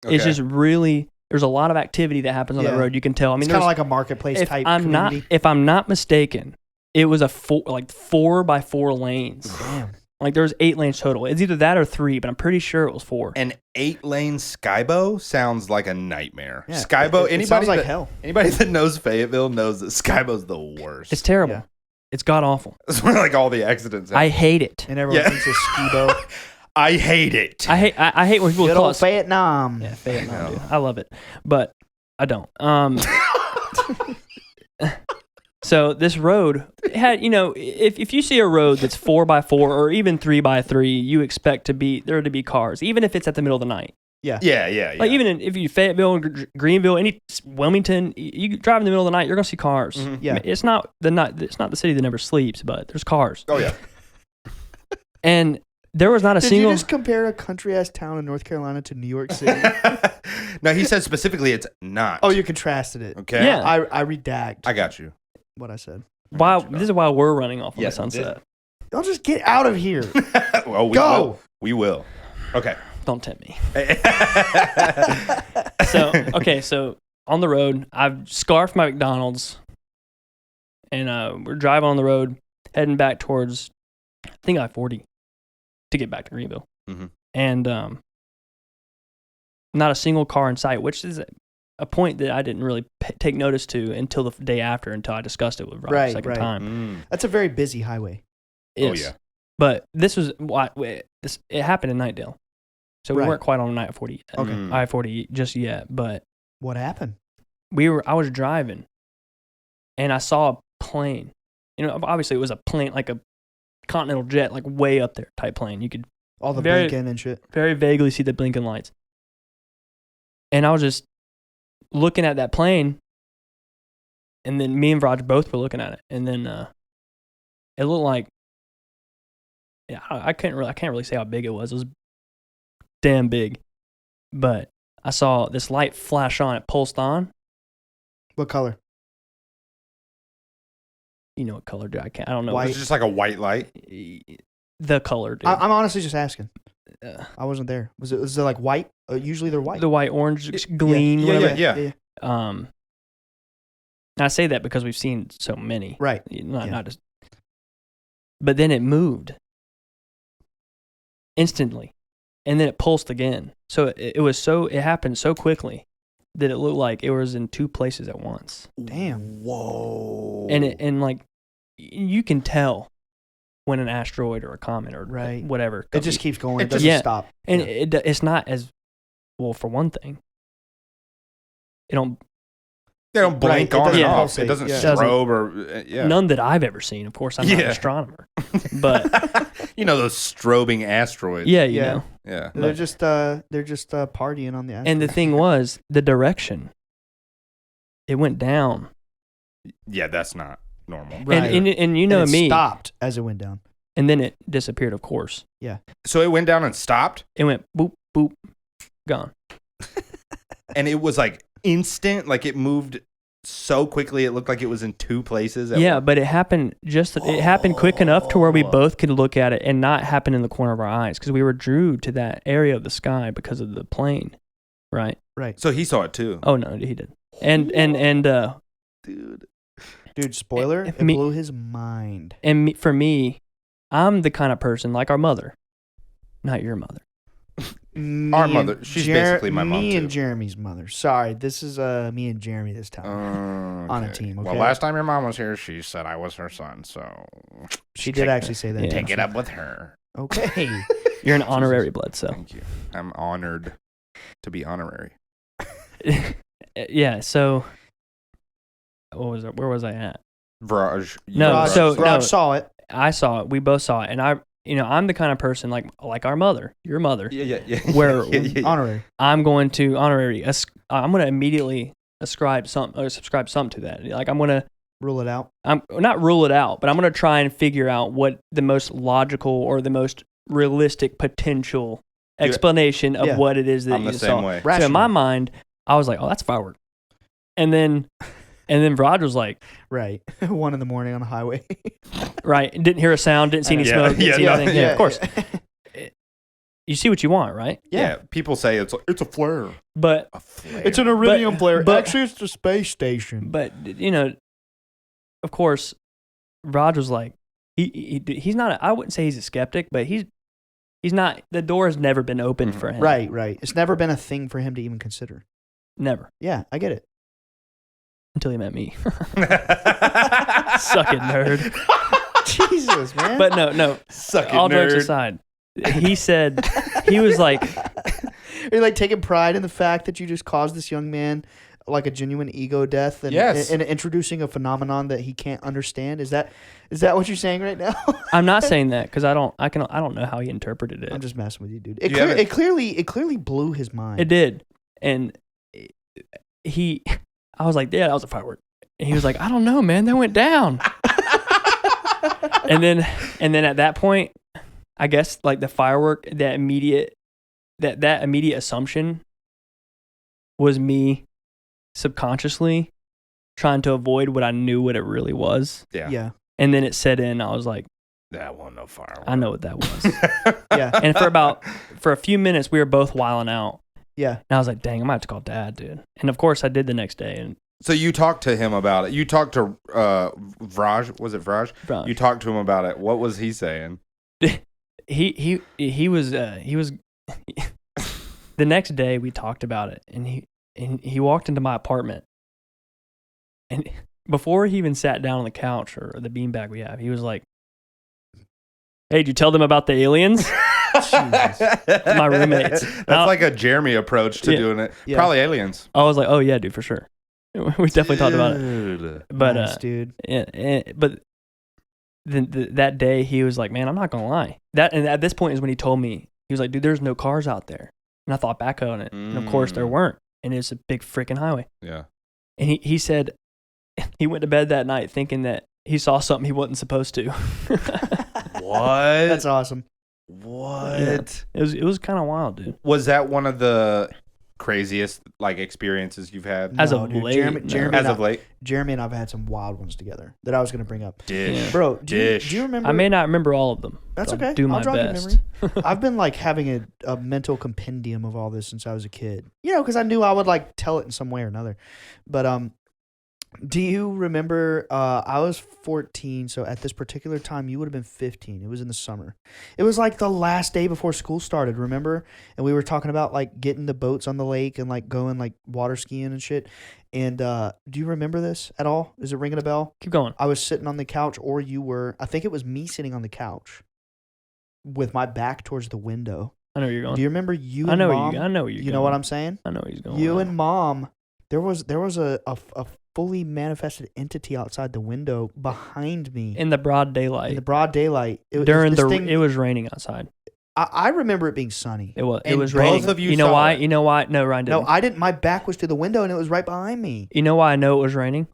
It's just really. There's a lot of activity that happens on Yeah. that road. You can tell. I mean, It's kind of like a marketplace type community. if I'm not mistaken, it was a 4x4 lanes. Damn. Like there's 8 lanes total. It's either that or 3, but I'm pretty sure it was 4. An 8-lane Skybo sounds like a nightmare. Yeah, Skybo, it sounds like hell. Anybody that knows Fayetteville knows that Skybo's the worst. It's terrible. Yeah. It's god awful. That's where like all the accidents happen. I hate it. And everyone Yeah. thinks it's skibo. I hate it. I hate when people Good call old us. Vietnam. Yeah, Vietnam, No. dude. I love it, but I don't. So this road, had, if you see a road that's 4x4 or even 3x3, you expect there to be cars, even if it's at the middle of the night. Yeah. Like even if you Fayetteville, Greenville, Wilmington, you drive in the middle of the night, you're gonna see cars. Mm-hmm. Yeah. It's not the city that never sleeps, but there's cars. Oh yeah. And there was not a Did single. you just compare a country-ass town in North Carolina to New York City? No, he said specifically it's not. Oh, you contrasted it. Okay. Yeah. I redact I got you. what I said. This is why we're running off on the sunset. I'll just get out of here. Well, Go. We will. Okay. Don't tempt me. So on the road, I've scarfed my McDonald's, and we're driving on the road, heading back towards, I think I-40, to get back to Greenville. Mm-hmm. And not a single car in sight, which is a point that I didn't really take notice to until the day after, until I discussed it with Rob the second time. That's a very busy highway. Oh, yeah. But this was it happened in Nightdale. So we weren't quite on I-40 yet. Okay. I-40 just yet, but What happened? I was driving and I saw a plane. Obviously it was a plane, like a Continental jet, like way up there type plane. You could All the blinking and shit. very vaguely see the blinking lights. And I was just looking at that plane, and then me and Raj both were looking at it. And then it looked like, I can't really say how big it was. It was damn big. But I saw this light flash on. It pulsed on. What color? You know what color? I don't know. White. It's just like a white light. The color, dude. I'm honestly just asking. I wasn't there. Was it like white? Usually they're white. The white orange gleam. Yeah. And I say that because we've seen so many. Right. Not just. But then it moved instantly, and then it pulsed again. So it happened so quickly that it looked like it was in two places at once. Damn. Whoa. And like you can tell when an asteroid or a comet or whatever. It just keeps going. It doesn't stop. And it's not as well. For one thing, they don't blink on and off. It doesn't strobe or none that I've ever seen. Of course, I'm not an astronomer, but those strobing asteroids. Yeah, you know. Yeah. They're just partying on the asteroid. And the thing was the direction. It went down. Yeah, that's not normal. Right. And you know and it me. Stopped as it went down. And then it disappeared, of course. Yeah. So it went down and stopped? It went boop, boop, gone. And it was like instant, like it moved so quickly it looked like it was in two places. But it happened it happened quick enough to where we both could look at it and not happen in the corner of our eyes because we were drew to that area of the sky because of the plane. Right. Right. So he saw it too. Oh no, he did. And Dude, spoiler, it blew his mind. And for me, I'm the kind of person like our mother, not your mother. Our mother, she's basically my mom too. Me and Jeremy's mother. Sorry, this is me and Jeremy this time on a team. Okay? Well, last time your mom was here, she said I was her son, so she did actually say that. Take it up with her. Okay, you're an honorary Bledsoe. Thank you. I'm honored to be honorary. Yeah. So, where was I at? Viraj. Viraj saw it. I saw it. We both saw it, and I'm the kind of person like our mother, your mother. Yeah. Where honorary. I'm going to immediately subscribe something to that. Like I'm going to rule it out. I'm not rule it out, but I'm going to try and figure out what the most logical or the most realistic potential explanation of what it is that you saw. Way. So in my mind, I was like, "Oh, that's firework," and then Rod was like, "Right, 1 a.m. on a highway." Right, didn't hear a sound, didn't see any smoke, didn't see anything. Yeah, of course. You see what you want, right? Yeah. People say it's a flare, but it's an iridium flare. But actually, it's the space station. But of course, Rod was like, he's not. I wouldn't say he's a skeptic, but he's not. The door has never been opened for him. Right. It's never been a thing for him to even consider. Never. Yeah, I get it. Until he met me. Suck it, nerd. Jesus, man. But no. Suck it, all nerd. jokes aside, he said, he was like... Are you like taking pride in the fact that you just caused this young man like a genuine ego death and, Yes. and introducing a phenomenon that he can't understand? Is that what you're saying right now? I'm not saying that because I don't know how he interpreted it. I'm just messing with you, dude. It clearly blew his mind. It did, and I was like, yeah, that was a firework. And he was like, I don't know, man, that went down. and then at that point, I guess like the firework, that immediate assumption was me subconsciously trying to avoid what I knew what it really was. Yeah. And then it set in. I was like, that wasn't no firework. I know what that was. Yeah. And for a few minutes, we were both wilding out. Yeah. And I was like, dang, I might have to call Dad, dude. And of course, I did the next day. And So you talked to him about it. You talked to Vraj. Was it Vraj? Vraj. You talked to him about it. What was he saying? he was the next day we talked about it, and he walked into my apartment, and before he even sat down on the couch or the beanbag we have, he was like, hey, did you tell them about the aliens? My roommates. That's like a Jeremy approach to doing it. Yeah. Probably aliens. I was like, oh yeah, dude, for sure. We definitely talked about it. But Nice, dude. but that day he was like, man, I'm not gonna lie. And at this point is when he told me, he was like, dude, there's no cars out there. And I thought back on it, and of course there weren't. And it's a big freaking highway. Yeah. And he said he went to bed that night thinking that he saw something he wasn't supposed to. What? That's awesome. What? Yeah. It was kind of wild, dude. Was that one of the craziest like experiences you've had? As No, of dude. late, Jeremy As of late? Jeremy and I've had some wild ones together that I was going to bring up. Dish. Bro, do Dish. you remember? I may not remember all of them. That's but I'll okay. do my I'll jog your best. memory. I've been like having a mental compendium of all this since I was a kid. You know, because I knew I would like tell it in some way or another. But do you remember? I was 14, so at this particular time, you would have been 15. It was in the summer. It was like the last day before school started. Remember? And we were talking about like getting the boats on the lake and like going like water skiing and shit. And do you remember this at all? Is it ringing a bell? Keep going. I was sitting on the couch, or you were. I think it was me sitting on the couch with my back towards the window. I know where you're going. Do you remember you I and know Mom? where you. I know where you're You going. know what I'm saying? I know where he's going. You and Mom. There was a fully manifested entity outside the window behind me in the broad daylight. in the broad daylight. It was raining outside. I remember it being sunny. It was. And It was both raining. of you know saw why? it. You know why? No, Ryan didn't. No, I didn't. My back was to the window, and it was right behind me. You know why I know it was raining?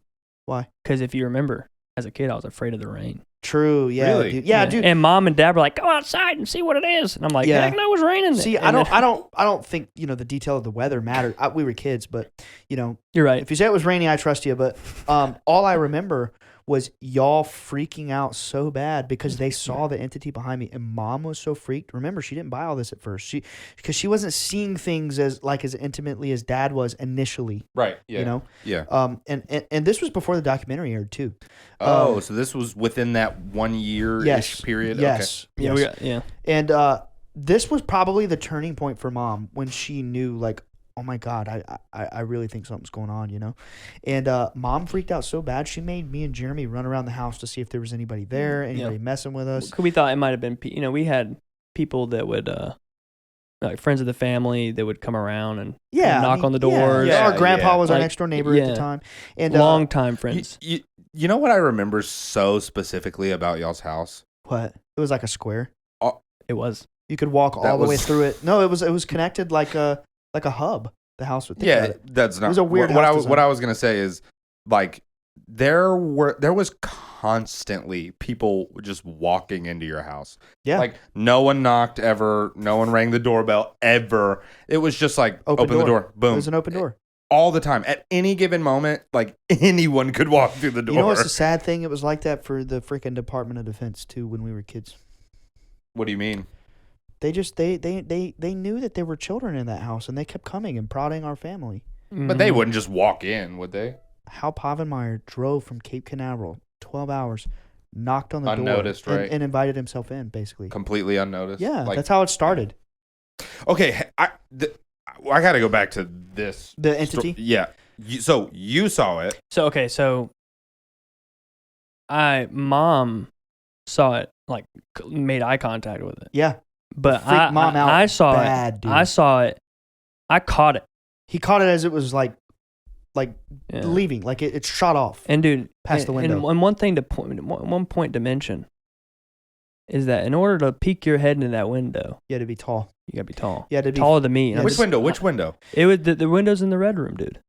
Why? Because if you remember, as a kid, I was afraid of the rain. True. Yeah. Really? Dude. Yeah, dude. And Mom and Dad were like, "Go outside and see what it is." And I'm like, Yeah. "Heck no, it was raining." See, And I don't think the detail of the weather mattered. We were kids, but You're right. if you say it was raining, I trust you. But all I remember was y'all freaking out so bad because they saw the entity behind me, and Mom was so freaked. Remember, she didn't buy all this at first. Because she wasn't seeing things as intimately as Dad was initially. Right. Yeah. Yeah. And this was before the documentary aired too. Oh, so this was within that 1 year ish period. Yes. Yeah, Yes. And this was probably the turning point for Mom when she knew, like, oh my God, I really think something's going on, And Mom freaked out so bad, she made me and Jeremy run around the house to see if there was anybody there, anybody messing with us. We thought it might have been, we had people that would, like friends of the family that would come around and knock on the doors. Yeah. Our grandpa was our Like, next door neighbor at the time. And long time friends. You know what I remember so specifically about y'all's house? What? It was like a square. It was. You could walk all the way through it. No, it was connected like a hub. The house would think about it. That's not. It was a weird what house I design. what I was gonna say is like there was constantly people just walking into your house. Yeah. Like no one knocked ever. No one rang the doorbell ever. It was just like open the door. Boom. It was an open door. All the time. At any given moment, like anyone could walk through the door. You know what's the sad thing? It was like that for the freaking Department of Defense too when we were kids. What do you mean? They just they knew that there were children in that house, and they kept coming and prodding our family. But they wouldn't just walk in, would they? Hal Pavenmeyer drove from Cape Canaveral 12 hours, knocked on the Unnoticed, door, right? and invited himself in, basically. Completely unnoticed. Yeah, Like, that's how it started. okay, I got to go back to this. The entity? Yeah. So you saw it. So Mom saw it, like made eye contact with it. Yeah. But Freaked Mom out I saw bad, it. dude. I saw it. I caught it. He caught it as it was like leaving. Like it shot off. And dude, past the window. And one point to mention is that in order to peek your head into that window, You had to be tall. you gotta be tall. You had to be taller than me. Which window? Which window? It was the windows in the red room, dude.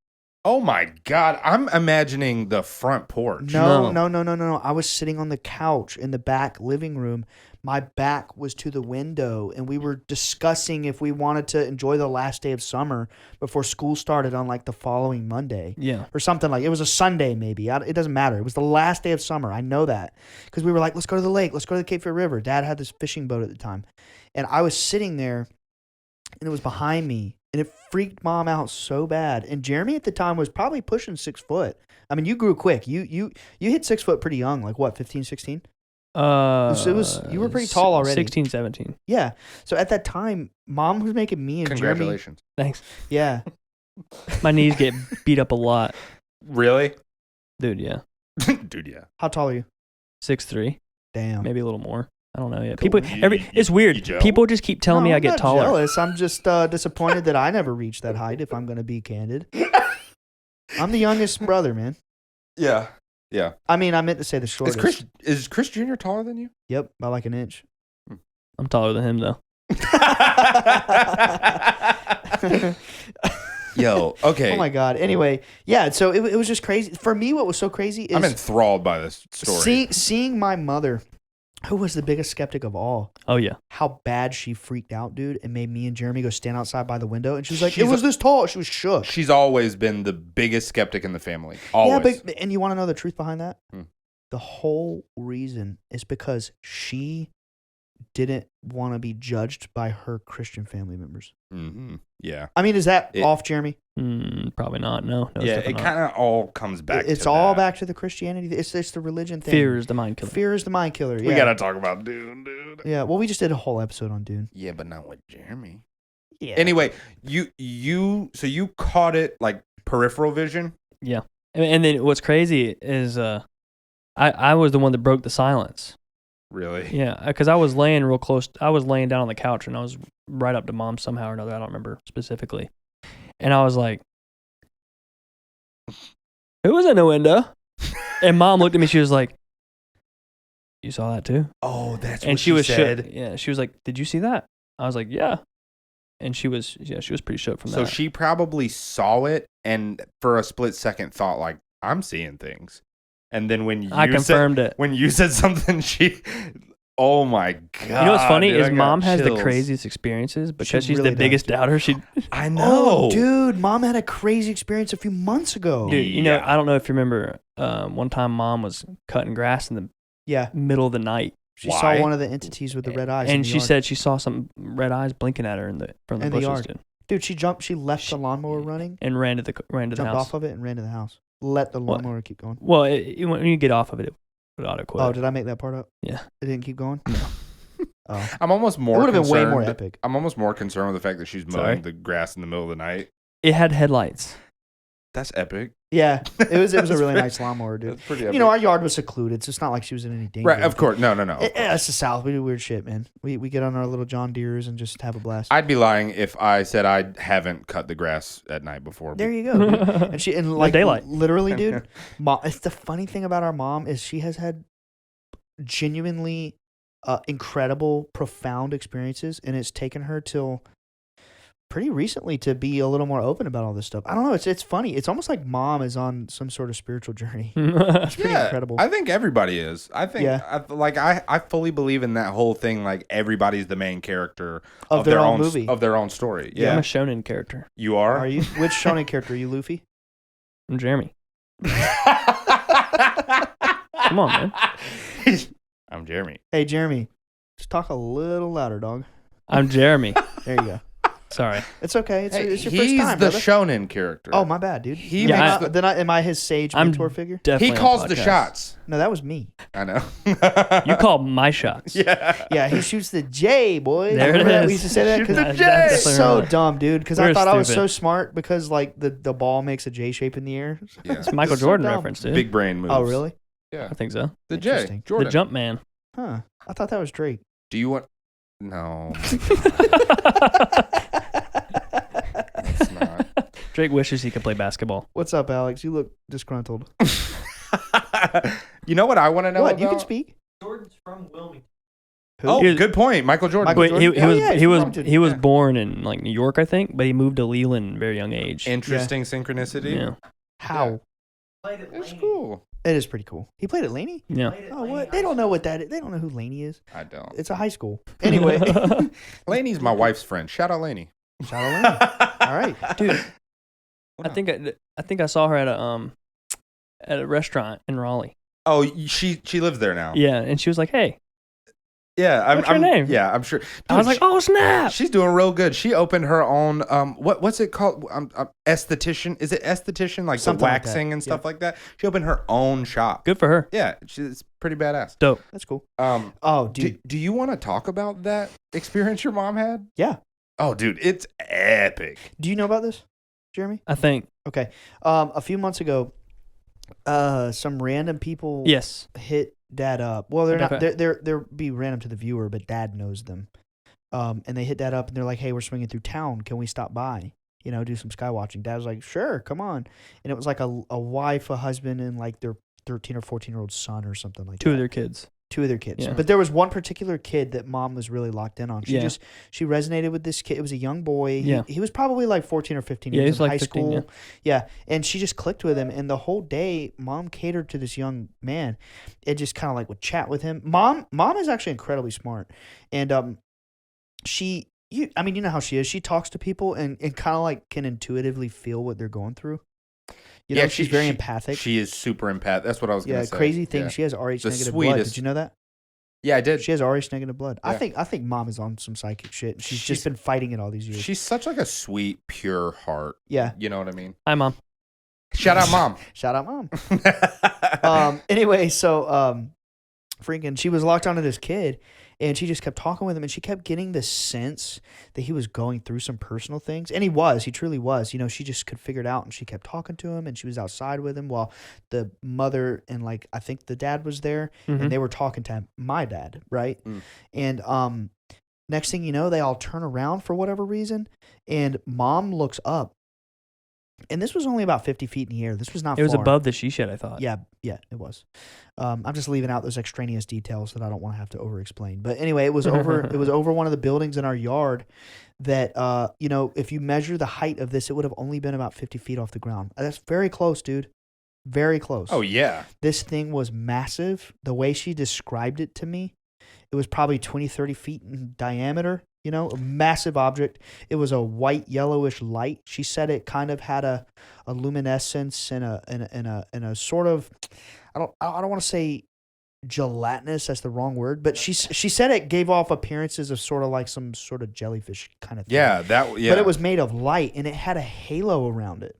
Oh my God. I'm imagining the front porch. No. I was sitting on the couch in the back living room. My back was to the window, and we were discussing if we wanted to enjoy the last day of summer before school started on like the following Monday. Yeah. Or something like it was a Sunday maybe. It doesn't matter. It was the last day of summer. I know that because we were like, let's go to the lake. Let's go to the Cape Fear River. Dad had this fishing boat at the time. And I was sitting there, and it was behind me, and it freaked Mom out so bad. And Jeremy at the time was probably pushing 6 foot. I mean, you grew quick. You hit 6 foot pretty young, like what, 15, 16? You were pretty tall already. 16, 17. Yeah. So at that time, Mom was making me and Congratulations. Thanks. Jeremy. Yeah. My knees get beat up a lot. Really? Dude, yeah. Dude, yeah. How tall are you? 6'3", Damn. maybe a little more. I don't know yet. Cool. People, it's weird. jealous? People just keep telling me I I'm get not taller. jealous. I'm just disappointed that I never reached that height, if I'm going to be candid. I'm the youngest brother, man. Yeah. Yeah. I mean, I meant to say the shortest. Is Chris Jr. taller than you? Yep, by like an inch. I'm taller than him, though. Yo, okay. Oh my God. Anyway, yeah, so it was just crazy. For me, what was so crazy is I'm enthralled by this story. seeing my mother, who was the biggest skeptic of all, Oh, yeah. how bad she freaked out, dude, and made me and Jeremy go stand outside by the window. And she was like, She's it was this tall. She was shook. She's always been the biggest skeptic in the family. Always. Yeah, and you want to know the truth behind that? Hmm. The whole reason is because she didn't want to be judged by her Christian family members. Mm-hmm. Yeah. I mean, is that off, Jeremy? Probably not. No. Yeah, it kind of all comes back It's to all that. back to the Christianity. It's the religion thing. Fear is the mind killer. Fear is the mind killer. Yeah. We got to talk about Dune, dude. Yeah, well, we just did a whole episode on Dune. Yeah, but not with Jeremy. Yeah. Anyway, so you caught it like peripheral vision? Yeah. And then what's crazy is I was the one that broke the silence. Really? Yeah, because I was laying real close. I was laying down on the couch, and I was right up to Mom somehow or another. I don't remember specifically. And I was like, who was in the window? And Mom looked at me. She was like, you saw that too? Oh, that's And what she was said. shook. Yeah, she was like, did you see that? I was like, yeah. And she was pretty shook from that. So she probably saw it and for a split second thought like, I'm seeing things. And then when I confirmed it. When you said something, oh my God. You know what's funny dude, is I got Mom has the chills. craziest experiences because she's really the biggest doubter. I know. Oh, dude, Mom had a crazy experience a few months ago. Dude, you know, Yeah. I don't know if you remember, one time Mom was cutting grass in the Yeah, middle of the night. she Why? saw one of the entities with the red eyes. in And the she yard. said she saw some red eyes blinking at her from the In the bushes, yard. dude, Dude, she left the lawnmower running, and ran to the jumped house. off of it, and ran to the house. Let the What? lawnmower keep going. Well, when you get off of it, it would auto quit. Oh, did I make that part up? Yeah. It didn't keep going? No. Oh. I'm almost more It would have been way concerned- more epic. I'm almost more concerned with the fact that she's mowing Sorry? the grass in the middle of the night. It had headlights. That's epic. Yeah, it was a That's really pretty- nice lawnmower, dude. That's pretty epic. You know, our yard was secluded, so it's not like she was in any danger. Right, of course. No. It's the South. We do weird shit, man. We get on our little John Deeres and just have a blast. I'd be lying if I said I haven't cut the grass at night before. There you go. Dude. And like daylight. literally, dude. Mom, it's the funny thing about our mom is she has had genuinely incredible, profound experiences, and it's taken her till pretty recently to be a little more open about all this stuff. I don't know. It's funny. It's almost like Mom is on some sort of spiritual journey. It's pretty incredible. I think everybody is. I think, Yeah. I fully believe in that whole thing. Like everybody's the main character Of their own movie. of their own story. I'm Yeah, a shonen character. you are. Are you? Which shonen character are you, Luffy? I'm Jeremy. Come on, man. I'm Jeremy. Hey, Jeremy, just talk a little louder, dog. I'm Jeremy. There you go. Sorry. It's okay. It's your he's first time, the brother. shonen character. Oh, my bad, dude. He Yeah, makes Am I his sage I'm mentor figure? Definitely he on calls the podcast. shots. No, that was me. I know. You called my shots. Yeah. Yeah, he shoots the J, boy. There it Remember that? is. We used to say that Shoot because the That's J. definitely so right. dumb, dude. Because I We're thought I was so stupid. smart because like the ball makes a J shape in the air. Yeah. It's a Michael It's so Jordan dumb. reference, dude. Big brain moves. Oh, really? Yeah. I think so. The J. Interesting. Jordan. The jump man. Huh? I thought that was Drake. Do you want? No. It's not. Drake wishes he could play basketball. What's up, Alex? You look disgruntled. You know what I want to know? What? You can speak. Jordan's from Wilmington. Oh, good point. Michael Jordan. Michael Jordan? He was born in like New York, I think, but he moved to Leland at a very young age. Interesting synchronicity. Yeah. How? It's cool. It is pretty cool. He played at Laney? Yeah. Oh, what? They don't know what that is. They don't know who Laney is. I don't. It's a high school. Anyway. Laney's my wife's friend. Shout out Laney. Shout out Laney. All right. Dude, I think I saw her at a restaurant in Raleigh. Oh, she lives there now. Yeah, and she was like, "Hey, yeah, what's your name?" Yeah, I'm sure. Dude, I was like, "Oh snap!" She's doing real good. She opened her own what's it called? Esthetician. Is it esthetician? Like something the waxing like and stuff like that. She opened her own shop. Good for her. Yeah, she's pretty badass. Dope. That's cool. Oh, dude, do you want to talk about that experience your mom had? Yeah. Oh, dude, it's epic. Do you know about this, Jeremy? I think. Okay. A few months ago, some random people hit Dad up. Well, they're not. They're be random to the viewer, but Dad knows them. And they hit Dad up, and they're like, "Hey, we're swinging through town. Can we stop by? You know, do some sky watching?" Dad was like, "Sure, come on." And it was like a wife, a husband, and like their 13 or 14-year-old son or something like that. Two of their kids. Yeah. But there was one particular kid that Mom was really locked in on. She resonated with this kid. It was a young boy. He was probably like 14 or 15 years old, high 15, school. Yeah. And she just clicked with him. And the whole day, Mom catered to this young man. It just kind of like would chat with him. Mom is actually incredibly smart. And you know how she is. She talks to people and kind of like can intuitively feel what they're going through. You know, she's very empathic. She is super empathic. That's what I was going to say. Crazy thing. Yeah. She has RH negative blood. Did you know that? Yeah, I did. She has RH negative blood. Yeah. I think Mom is on some psychic shit. She's just been fighting it all these years. She's such like a sweet, pure heart. Yeah. You know what I mean? Hi, Mom. Shout out, Mom. Shout out, Mom. Anyway, so freaking, she was locked onto this kid. And she just kept talking with him, and she kept getting this sense that he was going through some personal things. And he truly was. You know, she just could figure it out, and she kept talking to him, and she was outside with him while the mother and, like, I think the dad was there, and they were talking to my dad, right? And next thing you know, they all turn around for whatever reason, and Mom looks up. And this was only about 50 feet in the air. This was not far. It was above the she shed, I thought. Yeah, it was. I'm just leaving out those extraneous details that I don't want to have to over-explain. But anyway, it was over. It was over one of the buildings in our yard. That if you measure the height of this, it would have only been about 50 feet off the ground. That's very close, dude. Very close. Oh yeah. This thing was massive. The way she described it to me, it was probably 20, 30 feet in diameter. You know, a massive object. It was a white yellowish light. She said it kind of had a luminescence and a sort of, I don't want to say gelatinous. That's the wrong word, but she said it gave off appearances of sort of like some sort of jellyfish kind of thing. Yeah, But it was made of light, and it had a halo around it.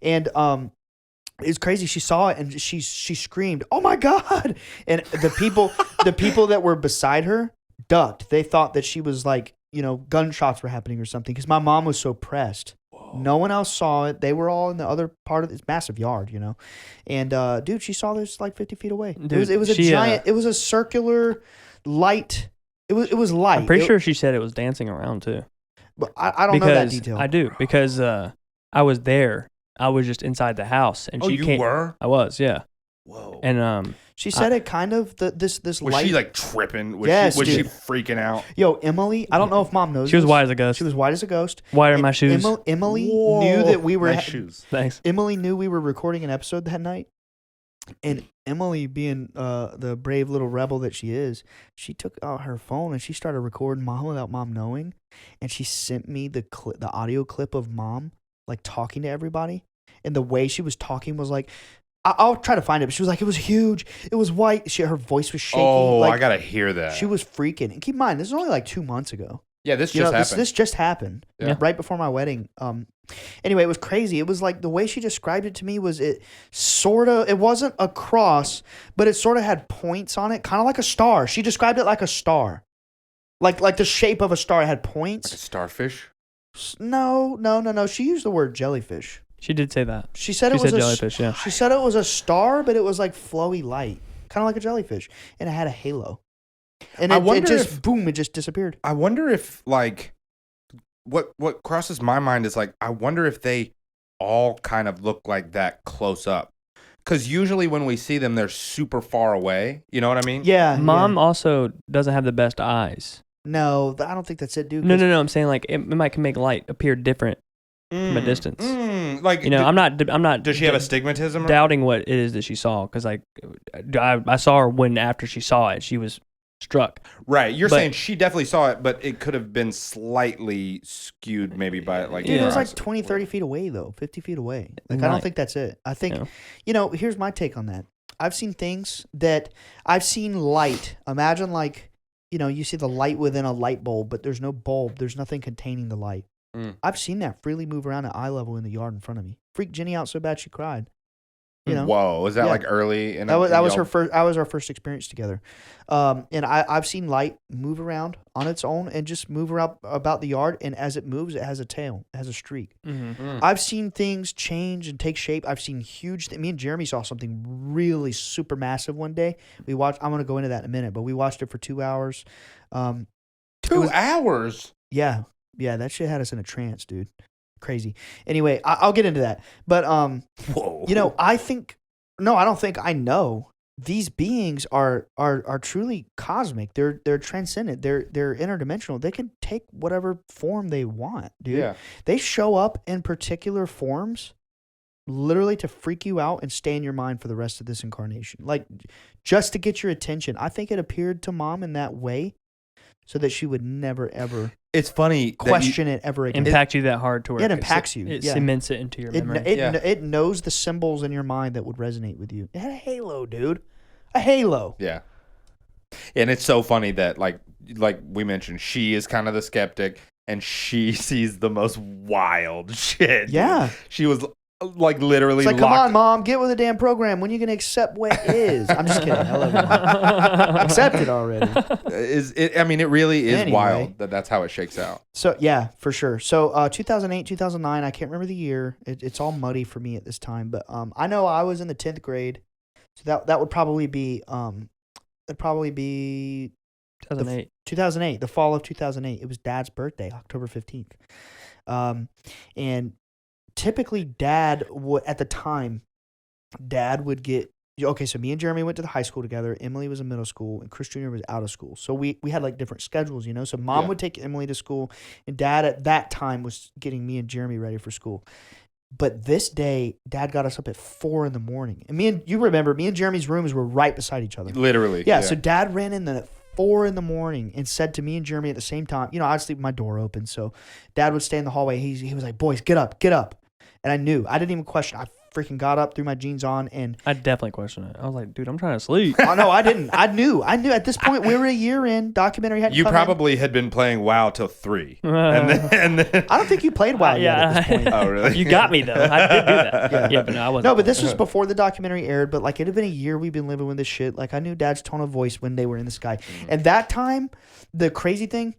And it's crazy. She saw it and she screamed, "Oh my God!" And the people that were beside her ducked. They thought that she was like, gunshots were happening or something, because my mom was so pressed. Whoa. No one else saw it. They were all in the other part of this massive yard, And dude, she saw this like 50 feet away. Dude, it was a giant. It was a circular light. It was light. I'm pretty sure she said it was dancing around too. But I don't know that detail. I do, because I was there. I was just inside the house, and she came. Were? I was, yeah. Whoa. And she said it kind of this was light. Was she like tripping? Was she freaking out? Yo, Emily, I don't know if Mom knows. She was white as a ghost. She was white as a ghost. White are my shoes. Emily knew that we were nice shoes. Thanks. Emily knew we were recording an episode that night, and Emily, being the brave little rebel that she is, she took out her phone and she started recording Mom without Mom knowing, and she sent me the audio clip of Mom like talking to everybody. And the way she was talking was like, I'll try to find it, but she was like, it was huge. It was white. Her voice was shaking. Oh, like, I got to hear that. She was freaking. And keep in mind, this is only like 2 months ago. Yeah, this just happened. This just happened right before my wedding. Anyway, it was crazy. It was like the way she described it to me was it wasn't a cross, but it sort of had points on it, kind of like a star. She described it like a star. Like the shape of a star. It had points. Like a starfish? No. She used the word jellyfish. She did say that. She said it was jellyfish, yeah. She said it was a star, but it was like flowy light, kind of like a jellyfish, and it had a halo. And it just disappeared. I wonder if, like, what crosses my mind is like, I wonder if they all kind of look like that close up. Because usually when we see them, they're super far away. You know what I mean? Yeah. Mom also doesn't have the best eyes. No, I don't think that's it, dude. No. I'm saying like it might can make light appear different from a distance. Like, I'm not. Does she have astigmatism? Doubting what it is that she saw, because like I saw her after she saw it, she was struck. Right. You're saying she definitely saw it, but it could have been slightly skewed maybe by like... Dude, it was like 20, 30 feet away, though. 50 feet away. Like, I don't think that's it. I think, here's my take on that. I've seen things that... I've seen light. Imagine like, you see the light within a light bulb, but there's no bulb. There's nothing containing the light. I've seen that freely move around at eye level in the yard in front of me. Freaked Jenny out so bad she cried. Whoa, was that like early? That was her first. That was our first experience together, and I've seen light move around on its own and just move around about the yard. And as it moves, it has a tail, it has a streak. I've seen things change and take shape. I've seen huge. Me and Jeremy saw something really super massive one day. We watched. I'm gonna go into that in a minute, but we watched it for 2 hours. 2 hours. Yeah, that shit had us in a trance, dude. Crazy. Anyway, I'll get into that. But whoa. I don't think I know. These beings are truly cosmic. They're transcendent. They're interdimensional. They can take whatever form they want, dude. Yeah. They show up in particular forms literally to freak you out and stay in your mind for the rest of this incarnation. Like, just to get your attention. I think it appeared to Mom in that way so that she would never, ever... It's funny question it ever again. Impact you that hard to where it impacts you. It cements it into your memory. It knows the symbols in your mind that would resonate with you. It had a halo, dude. A halo. Yeah. And it's so funny that like we mentioned, she is kind of the skeptic and she sees the most wild shit. Yeah. She was like literally it's like, come on, Mom, get with the damn program. When are you going to accept what is? I'm just kidding. I love you, Mom. Accept it already. It really is wild that's how it shakes out. So, yeah, for sure. So, 2008, 2009, I can't remember the year. It's all muddy for me at this time. But I know I was in the 10th grade. So, that would probably be... 2008. 2008, the fall of 2008. It was Dad's birthday, October 15th. And... typically, Dad would get... Okay, so me and Jeremy went to the high school together. Emily was in middle school, and Chris Jr. was out of school. So we had like different schedules, So Mom would take Emily to school, and Dad at that time was getting me and Jeremy ready for school. But this day, Dad got us up at 4 in the morning. And you remember, me and Jeremy's rooms were right beside each other. Literally. Yeah, so Dad ran in at 4 in the morning and said to me and Jeremy at the same time, I'd sleep with my door open. So Dad would stay in the hallway. He was like, boys, get up. And I knew. I didn't even question. I freaking got up, threw my jeans on, and... I definitely questioned it. I was like, dude, I'm trying to sleep. Oh, no, I didn't. I knew. At this point, we were a year in. Documentary hadn't You come probably had been playing WoW till 3. and then... I don't think you played WoW yet at this point. Oh, really? You got me, though. I did do that. Yeah, but no, I wasn't. No, but this was before the documentary aired, but like it had been a year we've been living with this shit. Like I knew Dad's tone of voice when they were in the sky. And that time, the crazy thing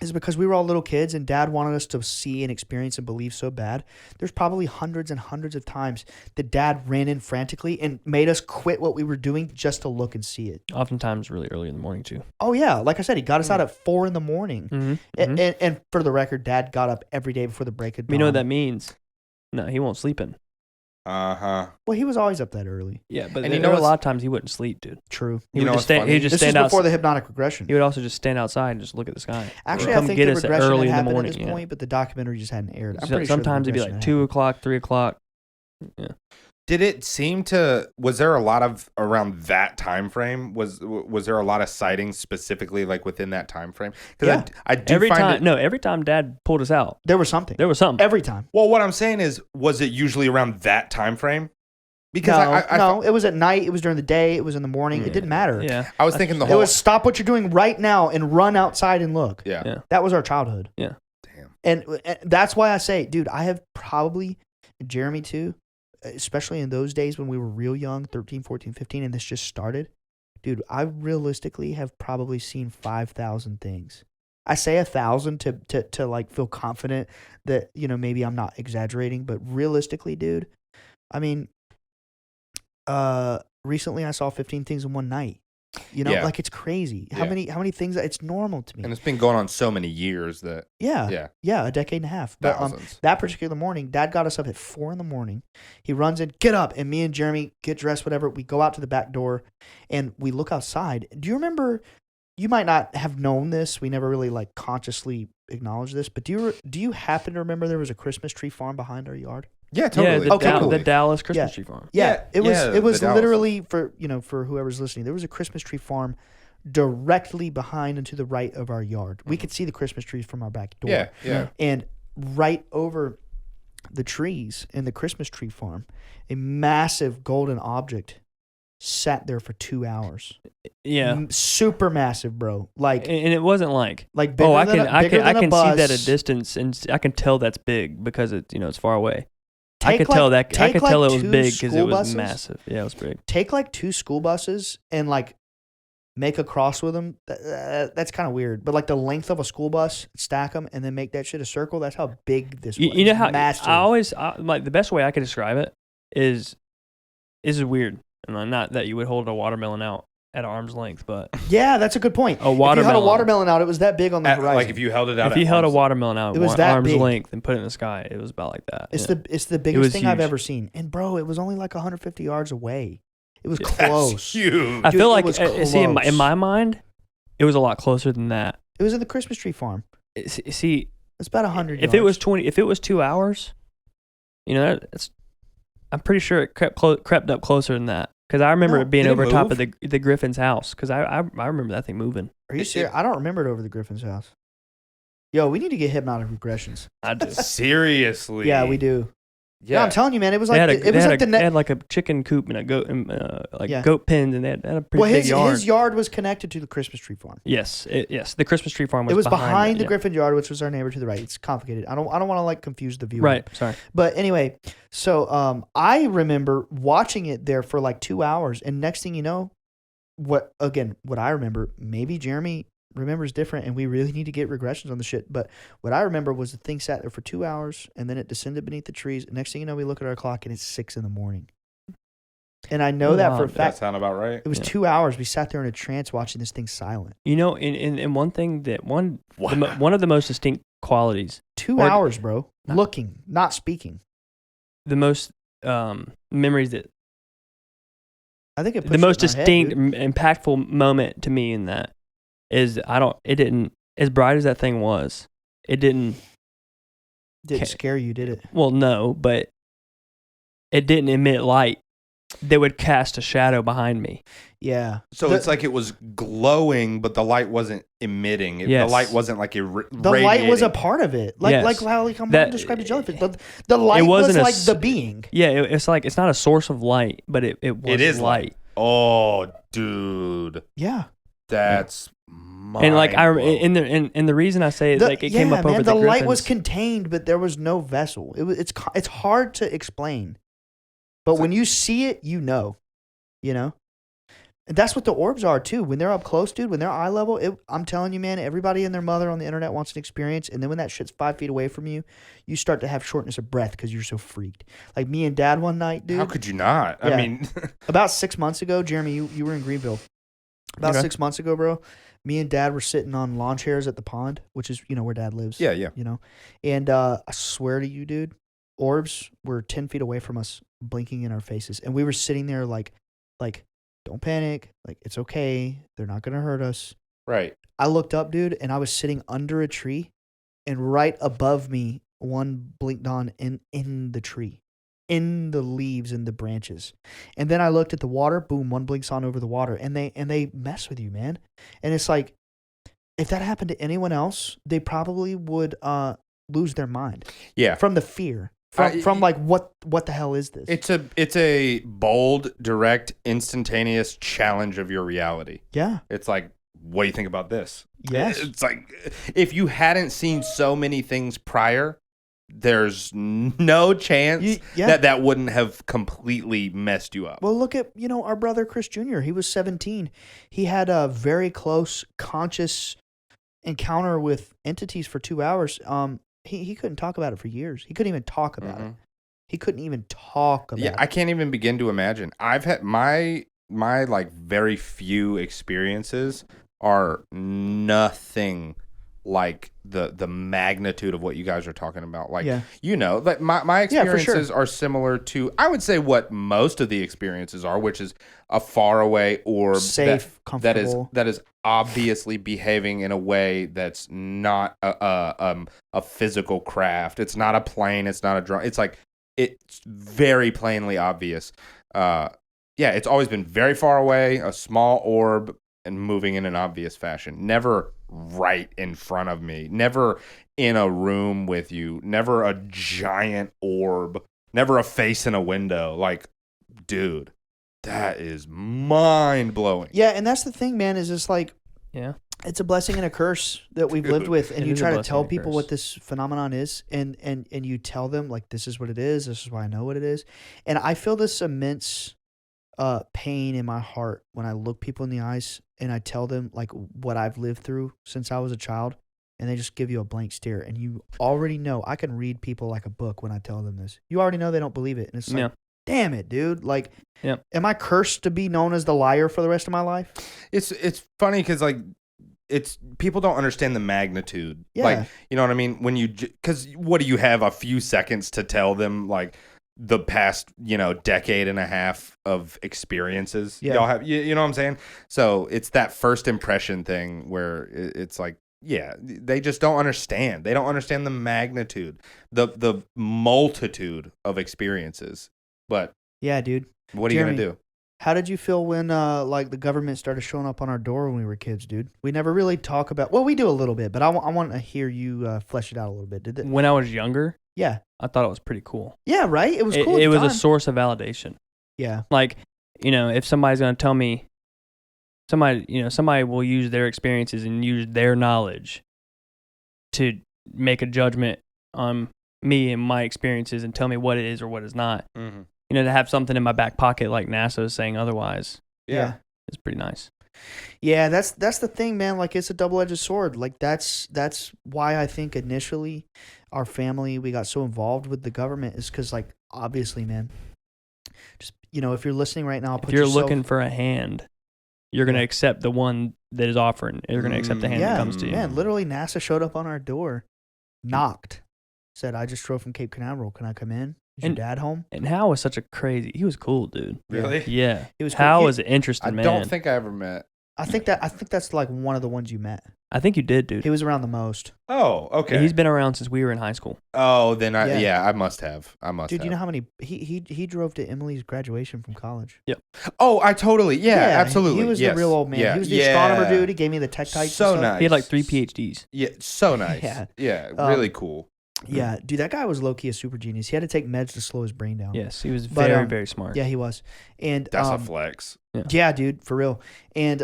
is because we were all little kids and Dad wanted us to see and experience and believe so bad. There's probably hundreds and hundreds of times that Dad ran in frantically and made us quit what we were doing just to look and see it. Oftentimes really early in the morning, too. Oh, yeah. Like I said, he got us out at 4 in the morning. And for the record, Dad got up every day before the break of dawn. You know what that means? No, he won't sleep in. Uh-huh. Well, he was always up that early. Yeah, but there were a lot of times he wouldn't sleep, dude. True. He would just stand. He'd just stand outside. This is before the hypnotic regression. He would also just stand outside and just look at the sky. Actually, I think the regression had happened at this point, but the documentary just hadn't aired. I'm pretty sure sometimes it'd be like 2 o'clock, 3 o'clock. Yeah. Did it seem to? Was there a lot of around that time frame? Was there a lot of sightings specifically like within that time frame? Because I do every find time. Every time Dad pulled us out, there was something. Every time. Well, what I'm saying is, was it usually around that time frame? Because no, it was at night. It was during the day. It was in the morning. It didn't matter. Yeah, I was thinking it was stop what you're doing right now and run outside and look. Yeah. That was our childhood. Yeah, damn. And that's why I say, dude, I have probably Jeremy too. Especially in those days when we were real young, 13, 14, 15, and this just started, dude, I realistically have probably seen 5,000 things. I say 1,000 to like feel confident that, maybe I'm not exaggerating, but realistically, dude, I mean, recently I saw 15 things in one night. You know, Yeah. like it's crazy. How Yeah. many things? It's normal to me. And it's been going on so many years that Yeah, a decade and a half. But thousands. that particular morning, Dad got us up at 4 a.m. He runs in, get up, and me and Jeremy get dressed, whatever. We go out to the back door, and we look outside. Do you remember? You might not have known this. We never really like consciously acknowledged this. But do you happen to remember there was a Christmas tree farm behind our yard? Yeah, totally. Yeah, cool. the Dallas Christmas tree farm. Yeah, it was the literally for whoever's listening. There was a Christmas tree farm directly behind and to the right of our yard. We could see the Christmas trees from our back door. Yeah. And right over the trees in the Christmas tree farm, a massive golden object sat there for 2 hours. Yeah. Super massive, bro. Like, and it wasn't like bigger I than can a see bus. that at a distance, and I can tell that's big because it's far away. I Take could like- tell that I take could like tell it was 2 big because it school was buses. massive. Yeah, it was big. Take like 2 school buses and like make a cross with them. That's kind of weird. But like the length of a school bus, stack them, and then make that shit a circle. That's how big this was. You know how massive. like the best way I could describe it is weird. And not that you would hold a watermelon out at arm's length, but Yeah, that's a good point. a If you had a watermelon. If out, it was that big on the horizon. Like if you held it out. If you at held a arm's- watermelon out It was at that arm's big. length and put it in the sky, it was about like that. It's yeah. the biggest thing I've huge. ever seen. And bro, it was only like 150 yards away. It was Yeah. close. That's huge. I Dude, feel it like was see in close. my mind, it was a lot closer than that. It was in the Christmas tree farm. See, It's about 100 if yards. it was 2 hours, I'm pretty sure it crept up closer than that. Because I remember No, it being did it over top move? of the Griffin's house. Because I remember that thing moving. Are you serious? I don't remember it over the Griffin's house. Yo, we need to get hypnotic regressions. I do. Seriously. Yeah, we do. Yeah, Yeah. I'm telling you, man. It was They like had it was like the they net. had like a chicken coop and a goat and Yeah. goat pens, and they had a pretty Well, big yard. his yard was connected to the Christmas tree farm. Yes, the Christmas tree farm was. It was behind behind it, the yeah. Griffin yard, which was our neighbor to the right. It's complicated. I don't want to like confuse the viewer. Right. Sorry. But anyway, so I remember watching it there for like 2 hours, and next thing you know, what I remember, maybe Jeremy remembers different, and we really need to get regressions on the shit. But what I remember was the thing sat there for 2 hours, and then it descended beneath the trees. And next thing you know, we look at our clock, and it's 6 a.m. And I know Oh, that wow. for a Does that fact. sound about right? It was Yeah. 2 hours. We sat there in a trance watching this thing silent. In one thing that one Wow. one of the most distinct qualities, 2 Or- hours, bro. Not- Looking, not speaking. the most memories that I think it the puts most it in our head, distinct, dude. impactful moment to me in that is it didn't, as bright as that thing was, it didn't. Didn't scare you, did it? Well, no, but it didn't emit light that would cast a shadow behind me. Yeah. So The- it's like it was glowing, but the light wasn't emitting. The Yes. light wasn't like The light was a radiating. part of it. Like Yes. like how I'm That- describing jellyfish. The light was wasn't a like s- the being. Yeah, it's like it's not a source of light, but it was It is light. Oh, dude, Yeah. that's And like mind-blowing. and the reason I say it, like it came up man, over the the light was Griffins. contained, but there was no vessel. It's hard to explain. But when you see it, you know. And that's what the orbs are too. When they're up close, dude, when they're eye level, I'm telling you, man, everybody and their mother on the internet wants an experience. And then when that shit's 5 feet away from you, you start to have shortness of breath because you're so freaked. Like me and Dad one night, dude. How could you not? Yeah. I mean, About 6 months ago, Jeremy, you were in Greenville. About Okay. 6 months ago, bro, me and Dad were sitting on lawn chairs at the pond, which is, where Dad lives. yeah. And I swear to you, dude, orbs were 10 feet away from us, blinking in our faces. And we were sitting there like, don't panic. Like, it's okay. They're not going to hurt us. Right. I looked up, dude, and I was sitting under a tree. And right above me, one blinked on in the tree, in the leaves and the branches. And then I looked at the water. Boom, one blinks on over the water. And they mess with you, man. And it's like, if that happened to anyone else, they probably would lose their mind Yeah. from the fear. From like, what the hell is this? It's a bold, direct, instantaneous challenge of your reality. Yeah. It's like, what do you think about this? Yes. It's like, if you hadn't seen so many things prior, there's no chance that wouldn't have completely messed you up. Well, look at, our brother Chris Jr. He was 17. He had a very close conscious encounter with entities for 2 hours. He couldn't talk about it for years. He couldn't even talk about it. He couldn't even talk about it. I can't even begin to imagine. I've had my my like very few experiences are nothing like the magnitude of what you guys are talking about. Like, like my experiences are similar to, I would say, what most of the experiences are, which is a faraway orb, safe, comfortable, that is obviously behaving in a way that's not a physical craft. It's not a plane. It's not a drone. It's like, it's very plainly obvious. It's always been very far away, a small orb, and moving in an obvious fashion. Never right in front of me. Never in a room with you. Never a giant orb. Never a face in a window. Like, dude, that is mind-blowing. Yeah, and that's the thing, man, is it's like, it's a blessing and a curse that we've lived with, and you try to tell people what this phenomenon is, and you tell them, like, this is what it is, this is why I know what it is. And I feel this immense pain in my heart when I look people in the eyes and I tell them like what I've lived through since I was a child, and they just give you a blank stare, and you already know. I can read people like a book when I tell them this. You already know they don't believe it, and it's like, damn it, dude. Like, am I cursed to be known as the liar for the rest of my life? It's funny because like, it's people don't understand the magnitude. Yeah. Like, you know what I mean? When you, because what do you have, a few seconds to tell them like the past, decade and a half of experiences y'all have, you know what I'm saying? So it's that first impression thing where it's like, they just don't understand. They don't understand the magnitude, the multitude of experiences. But yeah, dude, what are you going to do? How did you feel when like the government started showing up on our door when we were kids, dude? We never really talk about, well, we do a little bit, but I want to hear you flesh it out a little bit. Did it? When I was younger, I thought it was pretty cool. Yeah, right? It was cool. It was a source of validation. Yeah. Like, if somebody's going to tell me, somebody will use their experiences and use their knowledge to make a judgment on me and my experiences and tell me what it is or what is not. Mm-hmm. To have something in my back pocket like NASA is saying otherwise. Yeah. It's pretty nice. Yeah, that's the thing, man. Like, it's a double-edged sword. Like, that's why I think initially our family, we got so involved with the government, is because, like, obviously, man, just, if you're listening right now, if you're looking for a hand, you're going to accept the one that is offering. You're going to accept the hand that comes to you. Man, literally, NASA showed up on our door, knocked, said, I just drove from Cape Canaveral. Can I come in? Is your dad home? And Hal was such a he was cool, dude. Really? Yeah. He was cool. Hal was an interesting man. I don't think I ever met. I think that's like one of the ones you met. I think you did, dude. He was around the most. Oh, okay. Yeah, he's been around since we were in high school. Oh, then I must have. Dude, you know how many he drove to Emily's graduation from college? Yep. Oh, I totally. Yeah, absolutely. He was a real old man. Yeah. He was the astronomer dude. He gave me the tektites. So nice. He had like 3 PhDs. Yeah, so nice. Yeah, really cool. Yeah, dude, that guy was low-key a super genius. He had to take meds to slow his brain down. Yes, he was very, very smart. Yeah, he was. And that's a flex. Yeah, dude, for real. And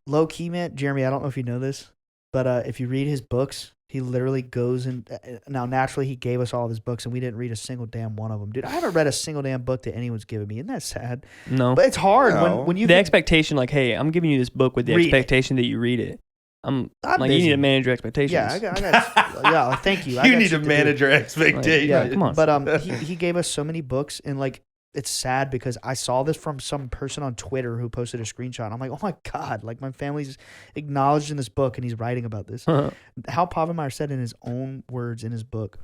low-key, man, Jeremy, I don't know if you know this, but if you read his books, he literally goes and now naturally he gave us all of his books and we didn't read a single damn one of them. Dude, I haven't read a single damn book that anyone's given me. Isn't that sad? No. But it's hard when you... The expectation, like, hey, I'm giving you this book with the expectation that you read it. I'm like, you need to manage your expectations. Yeah, I got thank you. You need to manage your expectations. Yeah, come on. But he gave us so many books, and like, it's sad because I saw this from some person on Twitter who posted a screenshot. And I'm like, oh my God, like my family's acknowledged in this book and he's writing about this. Hal Povenmire said in his own words in his book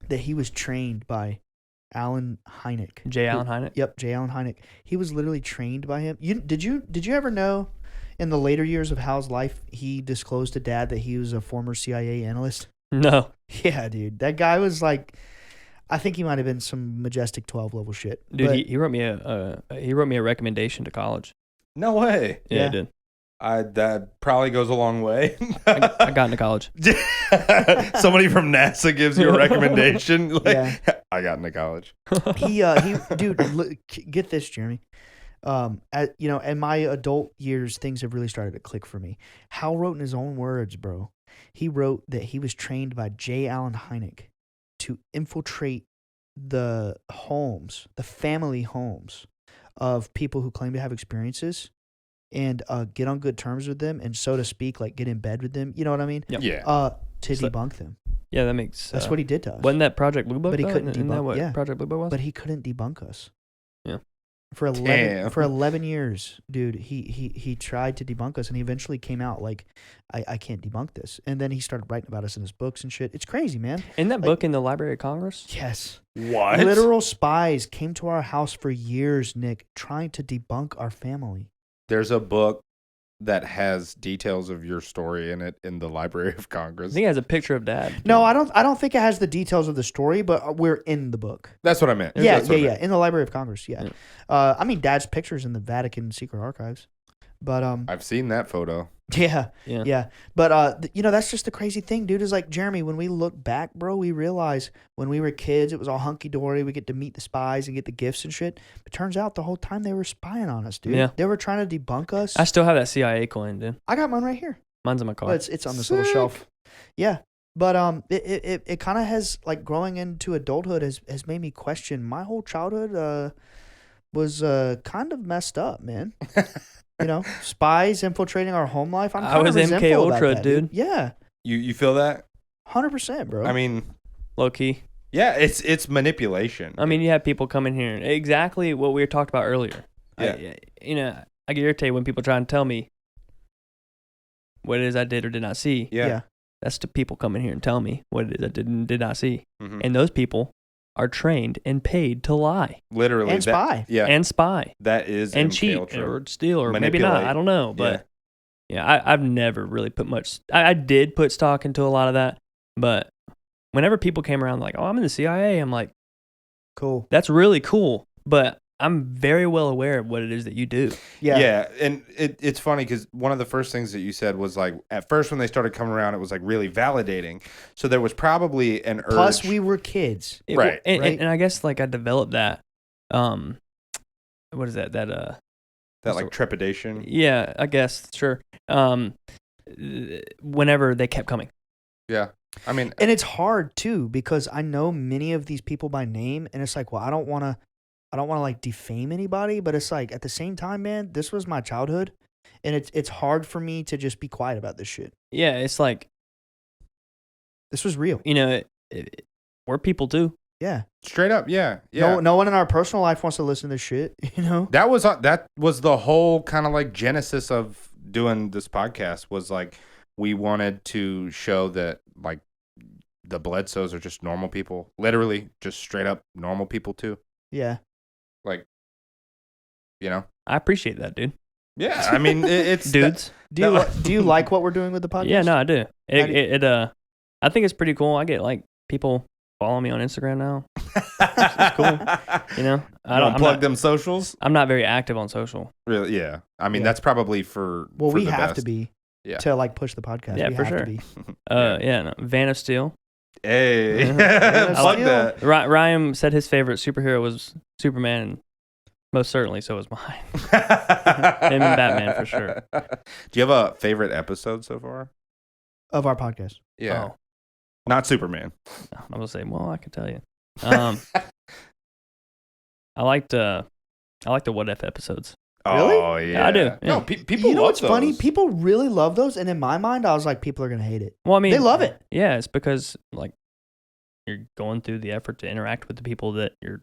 that he was trained by Allen Hynek. J. Allen Hynek? Yep, J. Allen Hynek. He was literally trained by him. Did you ever know in the later years of Hal's life, he disclosed to Dad that he was a former CIA analyst? No. Yeah, dude. That guy was like... I think he might have been some Majestic 12 level shit. Dude, he wrote me a recommendation to college. No way. Yeah, he did. That probably goes a long way. I got into college. Somebody from NASA gives you a recommendation. Like, I got into college. Dude, look, get this, Jeremy. In my adult years, things have really started to click for me. Hal wrote in his own words, bro. He wrote that he was trained by J. Allen Hynek to infiltrate the homes, the family homes of people who claim to have experiences and get on good terms with them and, so to speak, like get in bed with them. You know what I mean? Yep. Yeah. To debunk them. Yeah, that makes... That's what he did to us. Wasn't that Project Blue Book? But he couldn't Isn't that debunk... what Yeah. Project Blue Book was? But he couldn't debunk us. Yeah. For 11 years, dude, he tried to debunk us, and he eventually came out like, I can't debunk this. And then he started writing about us in his books and shit. It's crazy, man. Isn't that book in the Library of Congress? Yes. What? Literal spies came to our house for years, Nick, trying to debunk our family. There's a book that has details of your story in it in the Library of Congress. I think it has a picture of Dad. No, I don't think it has the details of the story, but we're in the book. That's what I meant. Yeah, That's what I meant. in the Library of Congress, yeah. I mean, Dad's pictures in the Vatican Secret Archives. But I've seen that photo. Yeah. But that's just the crazy thing, dude. Is like, Jeremy, when we look back, bro, we realize when we were kids, it was all hunky dory. We get to meet the spies and get the gifts and shit. But turns out the whole time they were spying on us, dude. Yeah. They were trying to debunk us. I still have that CIA coin, dude. I got mine right here. Mine's in my car. But it's on this little shelf. Yeah. But it kind of has, like, growing into adulthood has made me question my whole childhood. Was kind of messed up, man. Spies infiltrating our home life. I was MK Ultra, dude. Yeah. You feel that? 100%, bro. I mean, Low key. yeah, it's manipulation. I mean, you have people come in here. Exactly what we were talked about earlier. Yeah. I get irritated when people try and tell me what it is I did or did not see. Yeah. That's the people come in here and tell me what it is I did and did not see. Mm-hmm. And those people are trained and paid to lie. Literally. And spy. Yeah. And spy. That is And MK cheat Ultra. or steal or maybe Manipulate. not. I don't know. But I've never really put much. I did put stock into a lot of that. But whenever people came around like, oh, I'm in the CIA, I'm like, Cool. that's really cool. But I'm very well aware of what it is that you do. Yeah. Yeah, and it's funny because one of the first things that you said was like, at first when they started coming around, it was like really validating. So there was probably an urge. Plus, we were kids. Right. And, Right. and I guess like I developed that. What is that? that like trepidation. Yeah, I guess sure. Whenever they kept coming. Yeah, I mean, And it's hard too, because I know many of these people by name, and it's like, well, I don't want to like defame anybody, but it's like at the same time, man, this was my childhood, and it's hard for me to just be quiet about this shit. Yeah, it's like, This was real. we're people too. Yeah. straight up, yeah. No one in our personal life wants to listen to this shit, That was the whole kind of like genesis of doing this podcast, was like we wanted to show that like the Bledsoes are just normal people, literally just straight up normal people too. Yeah. Like, I appreciate that, dude. yeah. I mean, it's Dudes. Do you like what we're doing with the podcast? Yeah, no, I do. I think it's pretty cool. I get like people follow me on Instagram now. It's cool. I'm plug them socials. I'm not very active on social. Really? Yeah. I mean, Yeah. that's probably for. Well, for we the have best. to be Yeah. to like push the podcast. Yeah, we for have sure. to be. No. Van of Steel. Hey, Yeah. plug that. Ryan said his favorite superhero was Superman, and most certainly so was mine. Him and Batman for sure. Do you have a favorite episode so far? Of our podcast. Yeah. Oh, Not Superman. I'm gonna say, well, I can tell you. I liked the What If episodes. Really? Oh, yeah. I do. Yeah. No, people You know love what's funny? those. People really love those, and in my mind, I was like, people are gonna hate it. Well, I mean, They love it. Yeah, it's because like you're going through the effort to interact with the people that you're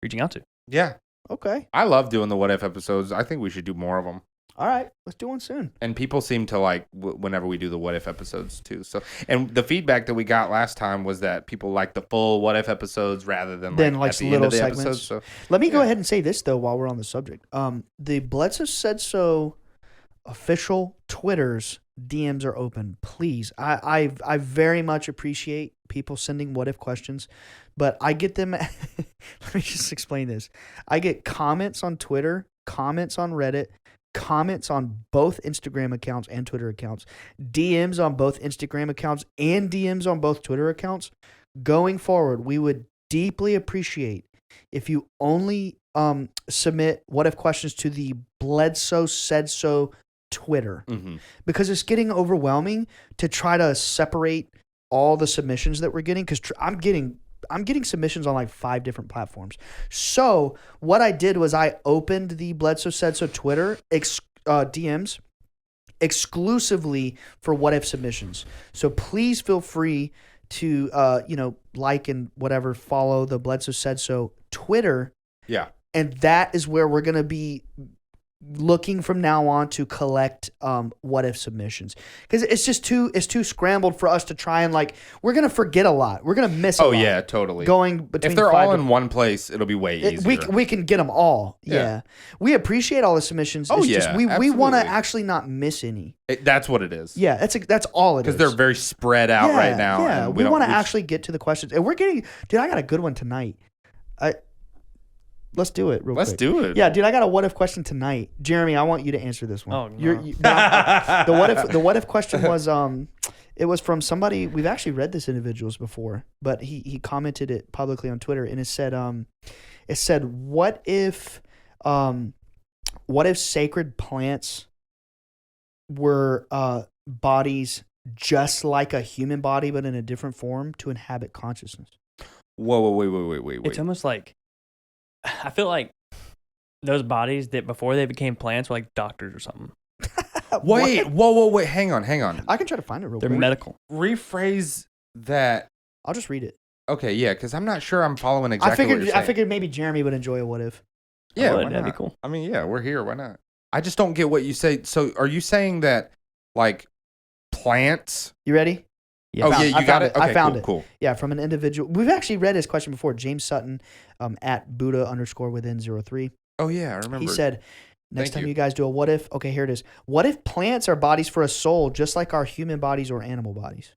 reaching out to. Yeah. Okay. I love doing the What If episodes. I think we should do more of them. All right. Let's do one soon. And people seem to like whenever we do the What If episodes too. So, and the feedback that we got last time was that people like the full What If episodes rather than at the end of the segments. episodes. So, Let me go Yeah. ahead and say this though, while we're on the subject. The Bledsoe Said So official Twitters DMs are open. Please, I very much appreciate people sending what if questions, but I get them. Let me just explain this. I get comments on Twitter, comments on Reddit, comments on both Instagram accounts and Twitter accounts, DMs on both Instagram accounts and DMs on both Twitter accounts. Going forward, we would deeply appreciate if you only submit what if questions to the Bledsoe Said So Twitter, because it's getting overwhelming to try to separate all the submissions that we're getting, because I'm getting submissions on like 5 different platforms. So what I did was I opened the Bledsoe Said So Twitter DMs exclusively for what if submissions. So please feel free to like and whatever follow the Bledsoe Said So Twitter. yeah. And that is where we're going to be looking from now on to collect what if submissions, because it's just too scrambled for us to try and we're gonna forget a lot, we're gonna miss a lot. Yeah, totally. Going between if they're all in one place, it'll be way easier. We can get them all. Yeah. We appreciate all the submissions. It's just we want to actually not miss any. That's what it is. Yeah, that's all it is. Because they're very spread out right now. Yeah, we want to actually get to the questions, and we're getting. Dude, I got a good one tonight. Let's do it real quick. Let's do it. Yeah, dude, I got a what if question tonight. Jeremy, I want you to answer this one. Oh, no. The what if question was it was from somebody. We've actually read this individual's before, but he commented it publicly on Twitter, and it said what if sacred plants were bodies just like a human body but in a different form to inhabit consciousness? Whoa, wait. It's almost like, I feel like those bodies that before they became plants were like doctors or something. Wait, whoa, hang on. I can try to find it real quick. They're medical. Rephrase that. I'll just read it. Okay, yeah, because I'm not sure I'm following exactly what you're saying. I figured maybe Jeremy would enjoy a what if. Yeah, why that'd not? be cool. I mean, yeah, we're here. Why not? I just don't get what you say. So are you saying that, plants? You ready? Yeah. Oh, yeah, you got it? Okay, I found it. Cool. Yeah, from an individual. We've actually read his question before. James Sutton at Buddha_within03. Oh, yeah, I remember. He said, next time you guys do a what if, okay, here it is. What if plants are bodies for a soul just like our human bodies or animal bodies?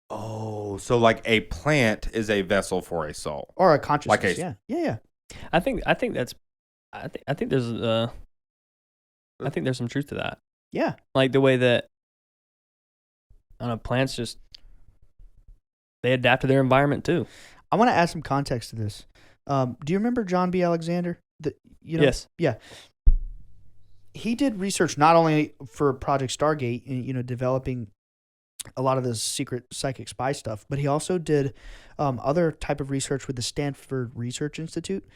Oh, so a plant is a vessel for a soul. Or a consciousness, yeah. I think there's some truth to that. Yeah. Like the way that, I don't know, plants just, they adapt to their environment too. I want to add some context to this. Do you remember John B. Alexander? Yes. Yeah. He did research not only for Project Stargate, developing a lot of the secret psychic spy stuff, but he also did other type of research with the Stanford Research Institute.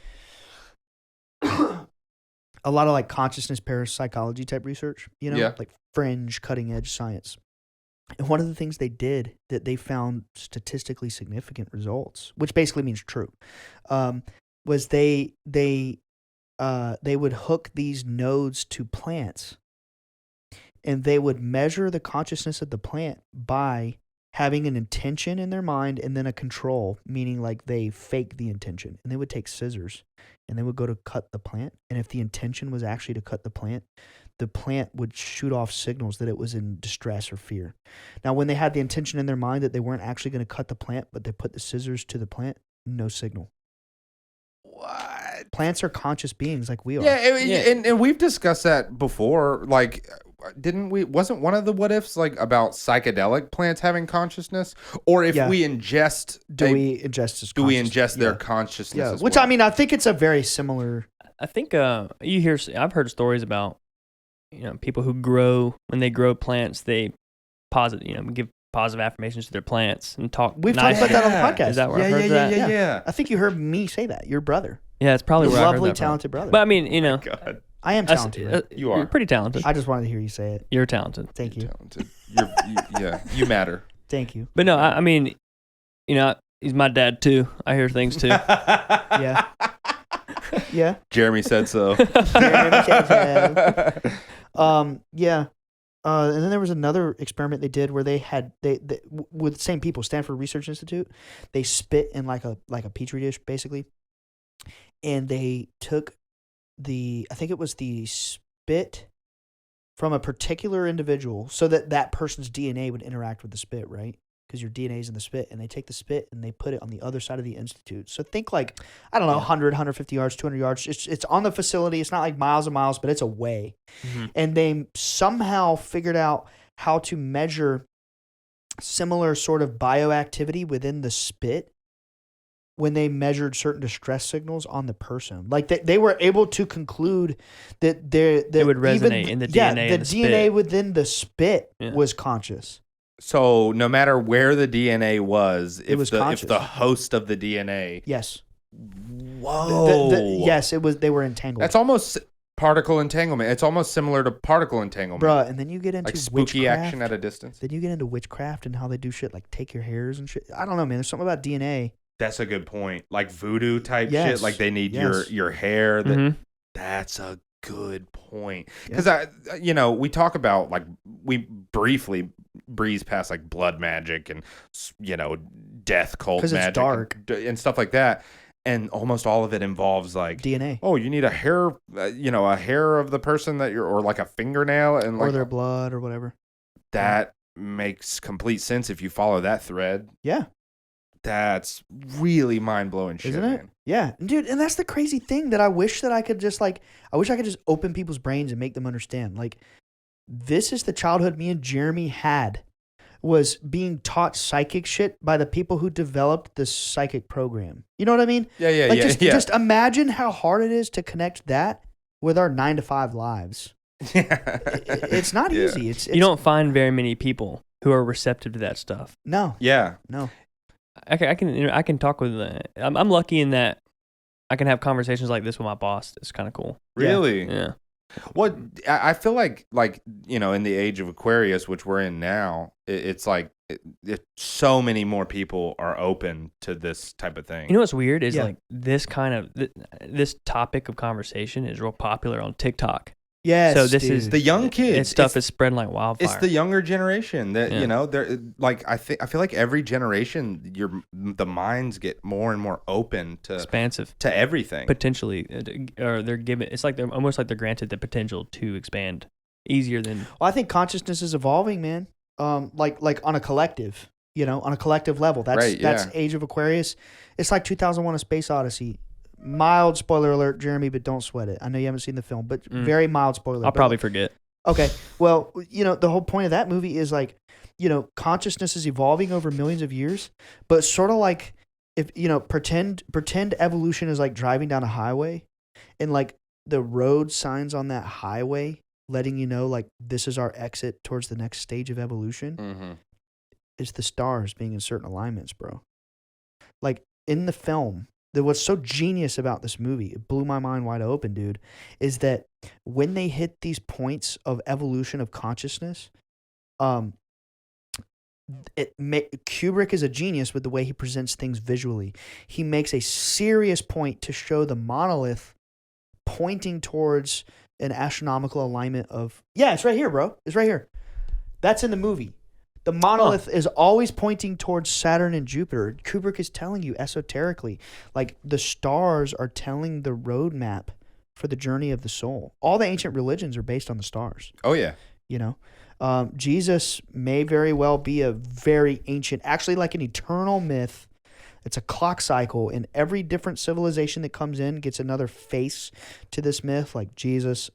A lot of consciousness parapsychology type research, like fringe cutting edge science. And one of the things they did that they found statistically significant results, which basically means true, was they would hook these nodes to plants, and they would measure the consciousness of the plant by having an intention in their mind and then a control, meaning they fake the intention. And they would take scissors and they would go to cut the plant. And if the intention was actually to cut the plant would shoot off signals that it was in distress or fear. Now, when they had the intention in their mind that they weren't actually going to cut the plant, but they put the scissors to the plant, no signal. What? Plants are conscious beings like we are. Yeah, and we've discussed that before. Wasn't one of the what ifs about psychedelic plants having consciousness? Or if we ingest... Do we ingest their consciousness as which, well? I mean, I think it's a very similar... I think I've heard stories about, people who when they grow plants, they give positive affirmations to their plants and talk. We've talked about that on the podcast. Is that where I heard that? Yeah. I think you heard me say that. Your brother. Yeah, it's probably where I heard lovely, that from. talented brother. But I mean, God. I am talented. Right? You are. You're pretty talented. I just wanted to hear you say it. You're talented. Thank you. Talented. You matter. Thank you. But no, I mean, he's my dad too. I hear things too. Yeah. Yeah. Jeremy said so. Yeah. And then there was another experiment they did where they had with the same people, Stanford Research Institute. They spit in like a petri dish basically, and they took I think it was the spit from a particular individual, so that person's DNA would interact with the spit, right? Because your DNA is in the spit, and they take the spit and they put it on the other side of the institute. So think I don't know, 100, 150 yards, 200 yards. It's on the facility. It's not miles and miles, but it's away. Mm-hmm. And they somehow figured out how to measure similar sort of bioactivity within the spit when they measured certain distress signals on the person. They were able to conclude that it would resonate in the DNA. The DNA within the spit was conscious. So no matter where the DNA was, if the host of the DNA, yes, whoa, yes, it was. They were entangled. That's almost particle entanglement. It's almost similar to particle entanglement, bruh. And then you get into spooky witchcraft, action at a distance. Then you get into witchcraft and how they do shit like take your hairs and shit. I don't know, man. There's something about DNA That's a good point. Like voodoo type Yes. shit. Like they need Yes. your hair. That's a good point. Because we talk about like we briefly breeze past like blood magic and death cult magic. Because it's dark and stuff like that. And almost all of it involves like DNA. Oh, you need a hair, a hair of the person that or like a fingernail and like or their blood or whatever. That makes complete sense if you follow that thread. Yeah. That's really mind-blowing shit, Isn't it? Man. Yeah. Dude, and that's the crazy thing that I wish that I could just I wish I could just open people's brains and make them understand. Like, this is the childhood me and Jeremy had, was being taught psychic shit by the people who developed the psychic program. You know what I mean? Yeah, Just imagine how hard it is to connect that with our 9-to-5 lives. It's not easy. It's you don't find very many people who are receptive to that stuff. No. Yeah. No. I can talk with. I'm lucky in that I can have conversations like this with my boss. It's kind of cool. Really? Yeah. What I feel like in the age of Aquarius, which we're in now, it's like so many more people are open to this type of thing. You know what's weird is like this kind of this topic of conversation is real popular on TikTok. Yes. So this is the young kids. This stuff is spreading like wildfire. It's the younger generation that they're like. I feel like every generation, the minds get more and more open to expansive to everything. Potentially, or they're given. It's like they're almost like they're granted the potential to expand easier than. Well, I think consciousness is evolving, man. Like on a collective, on a collective level. That's Age of Aquarius. It's like 2001: A Space Odyssey. Mild spoiler alert, Jeremy, but don't sweat it. I know you haven't seen the film, but very mild spoiler. I'll probably forget. Okay. Well, the whole point of that movie is like, consciousness is evolving over millions of years, but sort of like if, pretend evolution is like driving down a highway and like the road signs on that highway letting you know like this is our exit towards the next stage of evolution. Mm-hmm. Is the stars being in certain alignments, bro. Like in the film, what's so genius about this movie, it blew my mind wide open, dude, is that when they hit these points of evolution of consciousness, Kubrick is a genius with the way he presents things visually. He makes a serious point to show the monolith pointing towards an astronomical alignment of... Yeah, it's right here, bro. It's right here. That's in the movie. The monolith is always pointing towards Saturn and Jupiter. Kubrick is telling you esoterically, like the stars are telling the roadmap for the journey of the soul. All the ancient religions are based on the stars. Oh, yeah. Jesus may very well be a very ancient, actually like an eternal myth. It's a clock cycle, and every different civilization that comes in gets another face to this myth, like Jesus,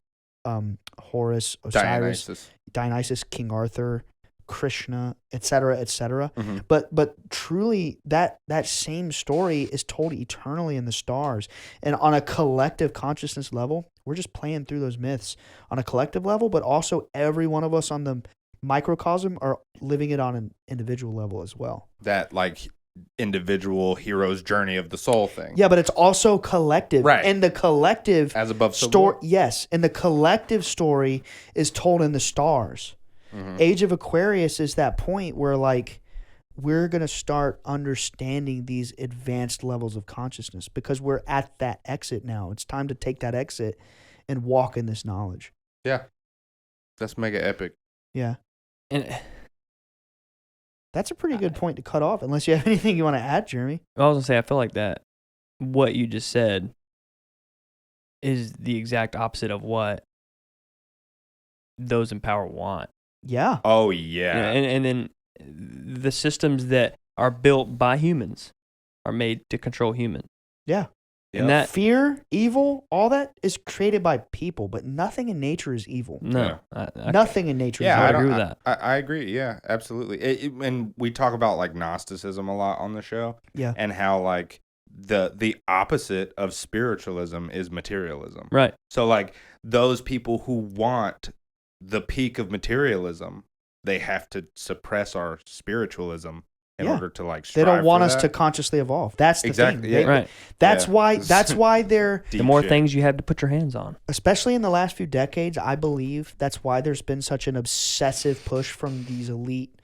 Horus, Osiris, Dionysus, King Arthur, Krishna, etc., etc. Mm-hmm. But truly, that same story is told eternally in the stars, and on a collective consciousness level, we're just playing through those myths on a collective level, but also every one of us on the microcosm are living it on an individual level as well. That like individual hero's journey of the soul thing. Yeah, but it's also collective, right? And the collective as above story, yes, and the collective story is told in the stars. Mm-hmm. Age of Aquarius is that point where like we're going to start understanding these advanced levels of consciousness because we're at that exit now. It's time to take that exit and walk in this knowledge. Yeah. That's mega epic. Yeah. And that's a pretty good point to cut off unless you have anything you want to add, Jeremy. I was going to say, I feel like that what you just said is the exact opposite of what those in power want. Yeah. Oh, yeah. And then the systems that are built by humans are made to control humans. Yeah. And that fear, evil, all that is created by people, but nothing in nature is evil. No. Nothing in nature is evil. I agree with that. I agree. Yeah, absolutely. And we talk about like Gnosticism a lot on the show. Yeah. And how like the opposite of spiritualism is materialism. Right. So like those people who want the peak of materialism, they have to suppress our spiritualism in order to like strive. They don't want for us that. to consciously evolve. That's the exactly thing. Right. That's why they're the more shit. things you have to put your hands on. Especially in the last few decades, I believe that's why there's been such an obsessive push from these elite,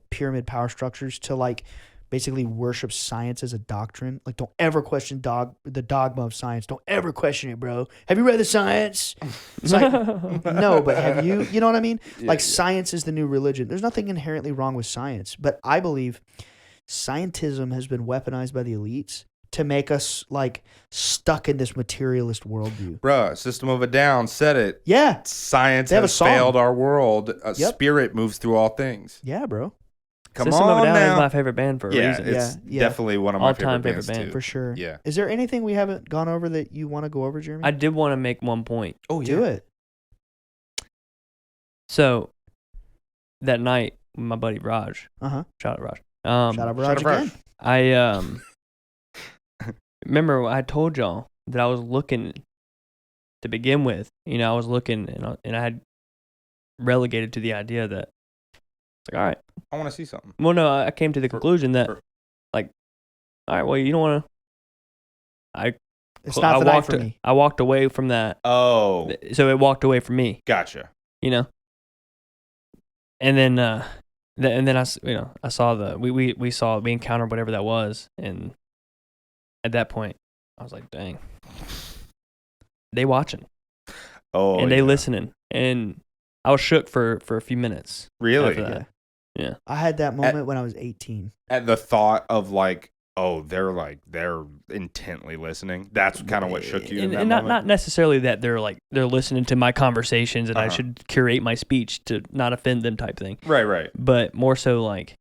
pyramid power structures to like basically worships science as a doctrine. Like, don't ever question the dogma of science. Don't ever question it, bro. Have you read the science? It's like, no, but have you? You know what I mean? Like, science is the new religion. There's nothing inherently wrong with science, but I believe scientism has been weaponized by the elites to make us like stuck in this materialist worldview. Bruh, System of a Down said it. Yeah. Science has failed our world. Spirit moves through all things. Yeah, bro. Come System on of a Down now. is my favorite band for a reason. It's definitely one of my All-time favorite bands band. too. For sure. Yeah. Is there anything we haven't gone over that you want to go over, Jeremy? I did want to make one point. Oh, Do it. So, that night, my buddy Raj. Uh-huh. Shout out Raj. Shout out Raj again. I remember I told y'all that I was looking to begin with. You know, I was looking and I had relegated to the idea that it's like, all right, I want to see something. well, no, I came to the conclusion that like, all right, well, you don't want to. It's not the night for me. I walked away from that. Oh, So it walked away from me. gotcha. You know, and then I saw we encountered whatever that was, and at that point I was like, dang, they watching, and they listening, and I was shook for a few minutes. Really? After that. Yeah. I had that moment when I was 18. At the thought of like, oh, they're intently listening. That's kind of what shook you in that And moment. not necessarily that they're listening to my conversations and I should curate my speech to not offend them type thing. Right. But more so like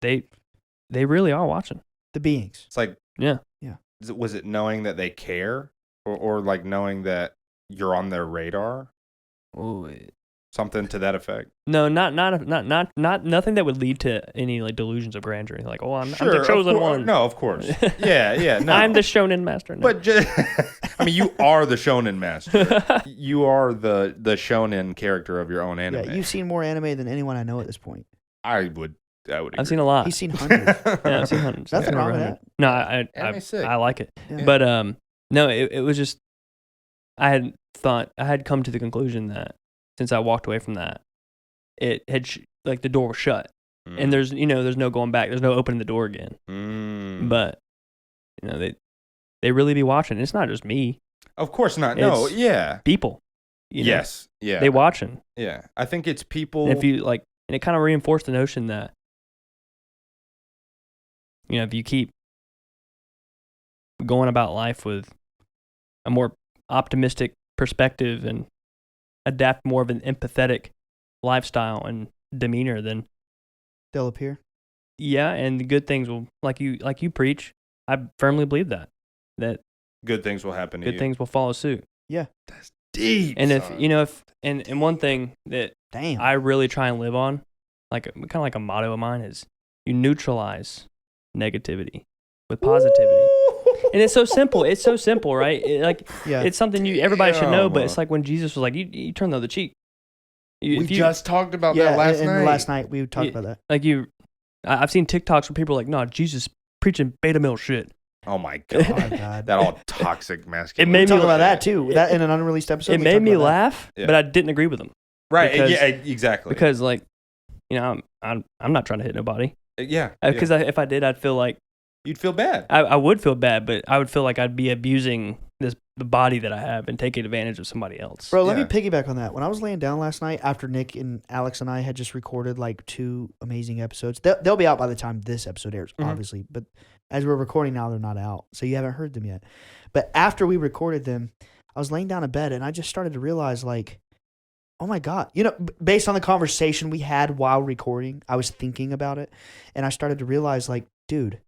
they really are watching. The beings. It's like, yeah. Was it knowing that they care, or like knowing that you're on their radar? Oh, Something to that effect. no, not nothing that would lead to any like delusions of grandeur. Like, oh, I'm the Sure, chosen of course. one. No, of course. Yeah. No. I'm the shonen master. No. But I mean, you are the shonen master. You are the shonen character of your own anime. Yeah, you've seen more anime than anyone I know at this point. I would. Agree. I've seen a lot. He's seen hundreds. Yeah, I've seen hundreds. Nothing I've wrong never with heard. that. No, Anime's sick. I like it. Yeah. But no, it was just I had come to the conclusion that since I walked away from that, it had like the door was shut, and there's no going back. There's no opening the door again. But they really be watching. It's not just me. Of course not. No, It's yeah. people. Yes. Yeah. They watching. Yeah. I think it's people. And if you like, and it kind of reinforced the notion that if you keep going about life with a more optimistic perspective and adapt more of an empathetic lifestyle and demeanor, then They'll appear. yeah, and the good things will, like you preach. I firmly believe that good things will happen to you. good things will follow suit. Yeah. That's deep. And son. if and one thing that Damn. I really try and live on, like kind of like a motto of mine, is you neutralize negativity with positivity. And it's so simple. It's so simple, right? It's something everybody should know. But it's like when Jesus was like, "You turn the other cheek." We just talked about that last night. Last night we talked about that. Like I've seen TikToks where people are like, "No, Jesus preaching beta male shit." Oh my god. Oh my god. That all toxic masculinity. It made me talk about that too. That in an unreleased episode. It we made talked me about that. laugh, Yeah. but I didn't agree with them. Right. Because- Yeah. Exactly. Because I'm not trying to hit nobody. Yeah. Because if I did, I'd feel like You'd feel bad. I would feel bad, but I would feel like I'd be abusing the body that I have and taking advantage of somebody else. Bro, let Yeah. me piggyback on that. When I was laying down last night after Nick and Alex and I had just recorded like 2 amazing episodes. They'll be out by the time this episode airs, obviously. But as we're recording now, they're not out. So you haven't heard them yet. But after we recorded them, I was laying down in bed and I just started to realize like, oh my God. Based on the conversation we had while recording, I was thinking about it. And I started to realize like, dude,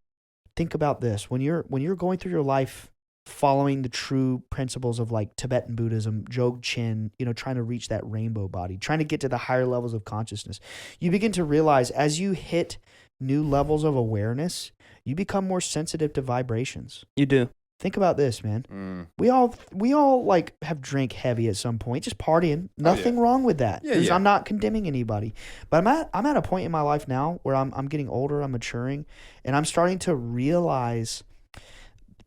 think about this. When you're going through your life following the true principles of like Tibetan Buddhism, Dzogchen, trying to reach that rainbow body, trying to get to the higher levels of consciousness, you begin to realize as you hit new levels of awareness, you become more sensitive to vibrations. You do. Think about this, man. We all like have drank heavy at some point, just partying. Nothing wrong with that. Yeah. I'm not condemning anybody, but I'm at a point in my life now where I'm getting older, I'm maturing, and I'm starting to realize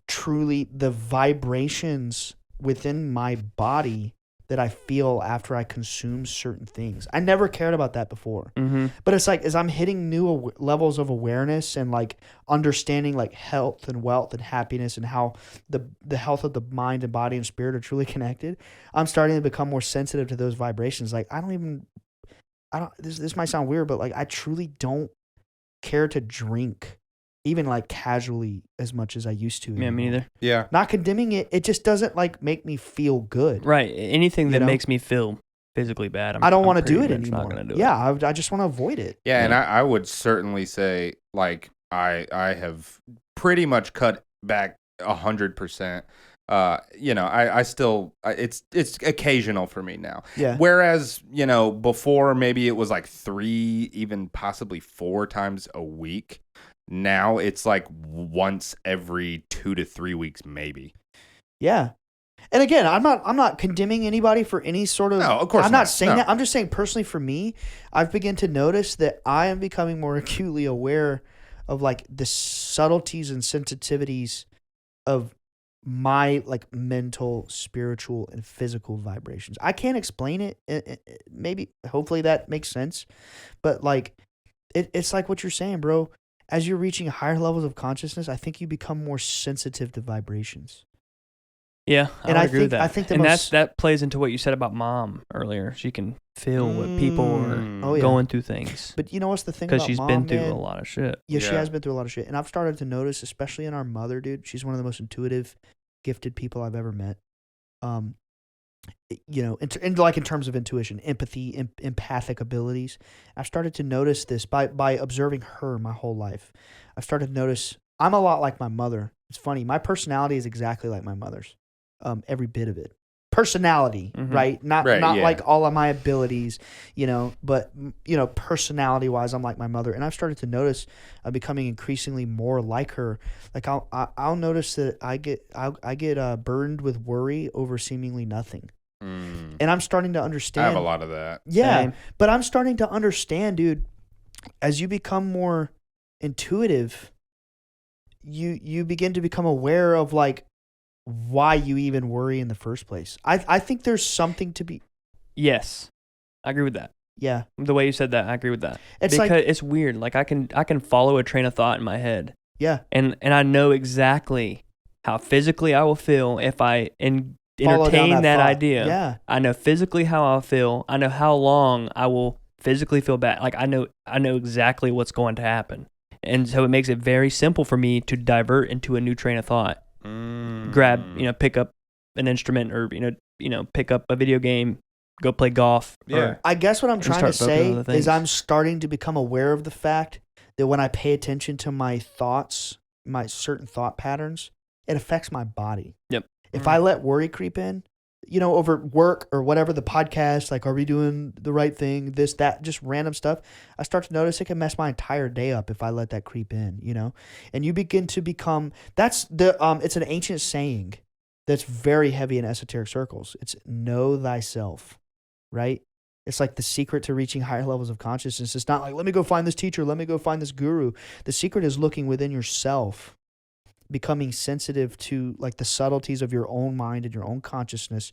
truly the vibrations within my body that I feel after I consume certain things. I never cared about that before. Mm-hmm. But it's like, as I'm hitting new levels of awareness and like understanding like health and wealth and happiness and how the health of the mind and body and spirit are truly connected, I'm starting to become more sensitive to those vibrations. Like, this might sound weird, but like, I truly don't care to drink even like casually as much as I used to. Yeah, me neither. Yeah. Not condemning it. It just doesn't like make me feel good. Right. Anything that You know? makes me feel physically bad, I don't want to pretty do it much not anymore. gonna do it. Yeah, I just want to avoid it. Yeah, and I would certainly say, like, I have pretty much cut back 100%. I still, it's occasional for me now. Yeah. Whereas, before maybe it was like 3, even possibly 4 times a week. Now it's like once every 2 to 3 weeks, maybe. Yeah. And again, I'm not condemning anybody for any sort of. No, of course I'm not not. saying No. that. I'm just saying personally for me, I've begun to notice that I am becoming more acutely aware of like the subtleties and sensitivities of my like mental, spiritual, and physical vibrations. I can't explain it. Maybe, hopefully that makes sense. But like, it's like what you're saying, bro. As you're reaching higher levels of consciousness, I think you become more sensitive to vibrations. Yeah, And I I would agree with think- that. I think the and most- that plays into what you said about mom earlier. She can feel what people are Oh, yeah. going through things But you know what's the thing because about she's mom, been through man? a lot of shit. Yeah, she Yeah. has been through a lot of shit. And I've started to notice, especially in our mother, dude, she's one of the most intuitive, gifted people I've ever met. In terms of intuition, empathy, empathic abilities. I've started to notice this by observing her my whole life. I've started to notice I'm a lot like my mother. It's funny. My personality is exactly like my mother's. Every bit of it. Personality, Mhm. right? Not Right, yeah. like all of my abilities, but personality wise, I'm like my mother. And I've started to notice I'm becoming increasingly more like her. Like I'll notice that I get burdened with worry over seemingly nothing. Mm. And I'm starting to I understand. have a lot of that. Yeah, Same. but I'm starting to understand, dude. As you become more intuitive, you begin to become aware of like why you even worry in the first place. I think there's something to be. Yes, I agree with that. Yeah, The way you said that, I agree with that. it's because like it's weird. Like I can follow a train of thought in my head, yeah, and I know exactly how physically I will feel if I follow down entertain that thought. idea. Yeah, I know physically how I'll feel. I know how long I will physically feel bad. Like I know exactly what's going to happen. And so it makes it very simple for me to divert into a new train of thought. Grab, pick up an instrument or, pick up a video game, go play golf. Yeah. I guess what I'm And trying to start focusing say on other things. is I'm starting to become aware of the fact that when I pay attention to my thoughts, my certain thought patterns, it affects my body. Yep. If I let worry creep in, over work or whatever, the podcast, like, are we doing the right thing? This, that, just random stuff. I start to notice it can mess my entire day up if I let that creep in, and you begin to become, it's an ancient saying that's very heavy in esoteric circles. It's know thyself, right? It's like the secret to reaching higher levels of consciousness. It's not like, let me go find this teacher. Let me go find this guru. The secret is looking within yourself, becoming sensitive to like the subtleties of your own mind and your own consciousness.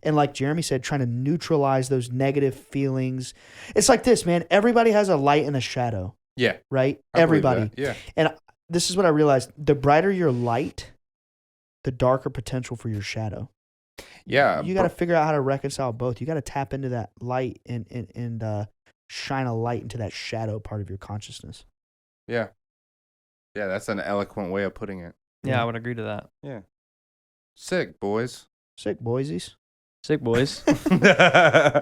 And like Jeremy said, trying to neutralize those negative feelings. It's like this, man. Everybody has a light and a shadow, Yeah. right? I believe Everybody. that. Yeah. And this is what I realized. The brighter your light, the darker potential for your shadow. Yeah. You got to figure out how to reconcile both. You got to tap into that light and shine a light into that shadow part of your consciousness. Yeah. Yeah, that's an eloquent way of putting it. Yeah, I would agree to that. Yeah. Sick, boys. Sick, boysies. Sick boys.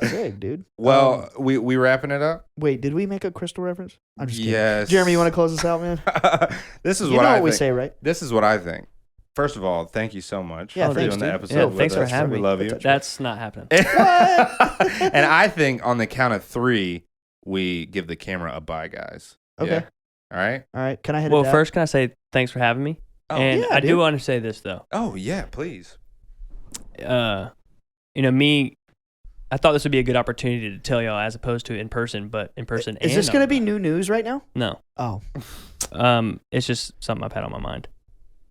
Sick, dude. Well, we wrapping it up? Wait, did we make a crystal reference? I'm just kidding. Yes. Jeremy, you want to close us out, man? This is You what know I what we think. say, right? This is what I think. First of all, thank you so much Yeah, for thanks, doing the dude. episode. Yeah, with thanks for us. having We me. love you. That's not happening. And I think on the count of 3, we give the camera a bye, guys. Okay. Yeah? All right. All right. Can I hit Well, it down? first, can I say thanks for having me? Oh, And yeah, I do dude. want to say this though. Oh yeah, please. Me, I thought this would be a good opportunity to tell y'all as opposed to in person, but in person. Is this going to be new news right now? No. Oh. It's just something I've had on my mind.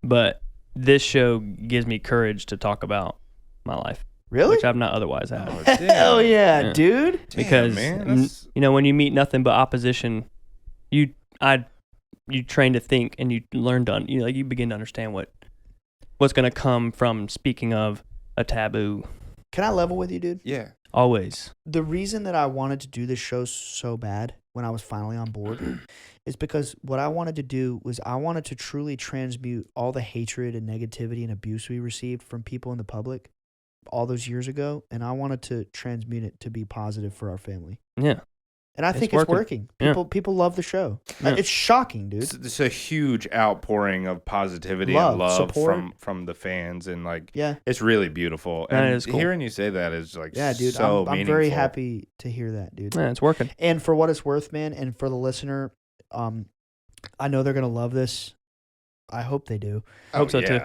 But this show gives me courage to talk about my life. Really? which I've not otherwise had. Oh, Hell damn. yeah, Yeah. dude. Damn, Because man, when you meet nothing but opposition, you train to think and you learn to you begin to understand what's going to come from speaking of a taboo. Can I level with you, dude? yeah. Always. The reason that I wanted to do this show so bad when I was finally on board is because what I wanted to do was I wanted to truly transmute all the hatred and negativity and abuse we received from people in the public all those years ago, and I wanted to transmute it to be positive for our family. Yeah. And I think it's working. People love the show. Yeah. It's shocking, dude. It's a huge outpouring of positivity and love support from the fans, and Yeah. it's really beautiful. That And is cool. hearing you say that is like Yeah, dude. so I'm meaningful. very happy to hear that, dude. Yeah, it's working. And for what it's worth, man, and for the listener, I know they're gonna love this. I hope they do. I hope so, too.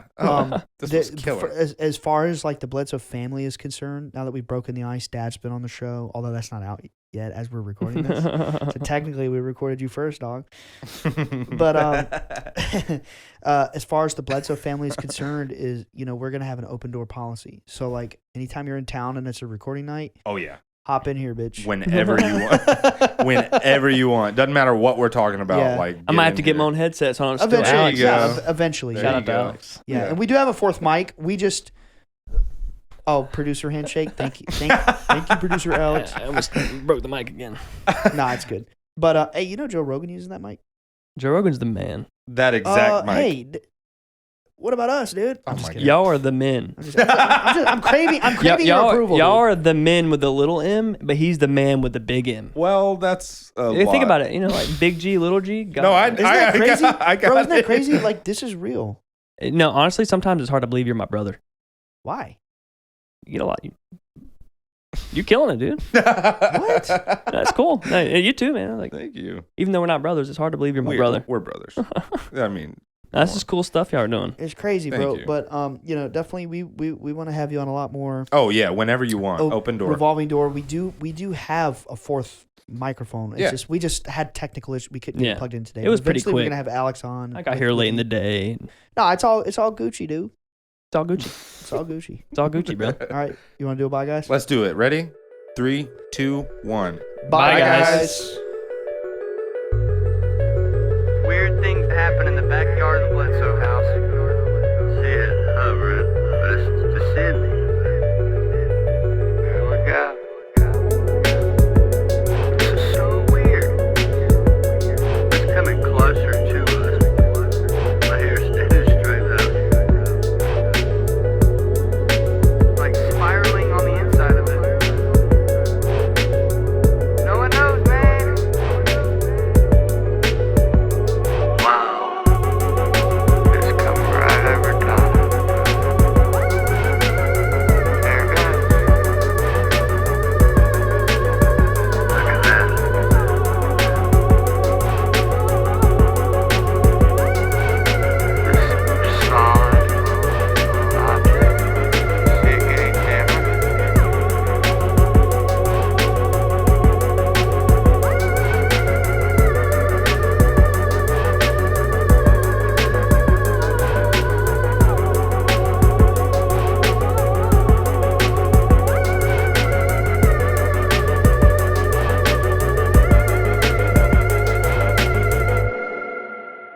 This was killer. As far as like the Bledsoe family is concerned, now that we've broken the ice, Dad's been on the show, although that's not out yet as we're recording this. So technically, we recorded you first, dog. But as far as the Bledsoe family is concerned, we're gonna have an open door policy. So like, anytime you're in town and it's a recording night, Oh yeah. hop in here, bitch. Whenever you want. Whenever you want. Doesn't matter what we're talking about. Yeah. Like I might have to in get here. my own headset, so I'm still Eventually, Alex. you go. Eventually. There Shout you out to go. Alex. Yeah, Yeah. and we do have a fourth mic. We just producer handshake. Thank you, thank you, producer Alex. I almost broke the mic again. Nah, it's good. But hey, Joe Rogan using that mic? Joe Rogan's the man. That exact mic. Hey, what about us, dude? Oh I'm just my kidding. Y'all are the men. I'm craving your approval. Y'all dude. are the men with the little M, but he's the man with the big M. Well, that's a Think lot. about it. Like big G, little G. God. No, Isn't that crazy? I got Bro, isn't that it. crazy? Like, this is real. No, honestly, sometimes it's hard to believe you're my brother. Why? You get a lot. You're killing it, dude. What? That's cool. Hey, you too, man. Like, Thank you. even though we're not brothers, it's hard to believe you're my brother. We're brothers. I mean, That's just cool stuff y'all are doing. It's crazy, Thank bro. you. But definitely we want to have you on a lot more. oh yeah, whenever you want. Open door. Revolving door. We do have a fourth microphone. It's Yeah. just we just had technical issues. We couldn't get Yeah. it plugged in today. It was But pretty eventually We're quick. gonna have Alex on. I got here late in the day. No, it's all Gucci, dude. It's all Gucci. It's all Gucci. It's all Gucci, bro. All right, you want to do it, bye, guys? Let's do it. Ready? 3, 2, 1. Bye, guys. Weird things happen in the backyard of the Bledsoe house.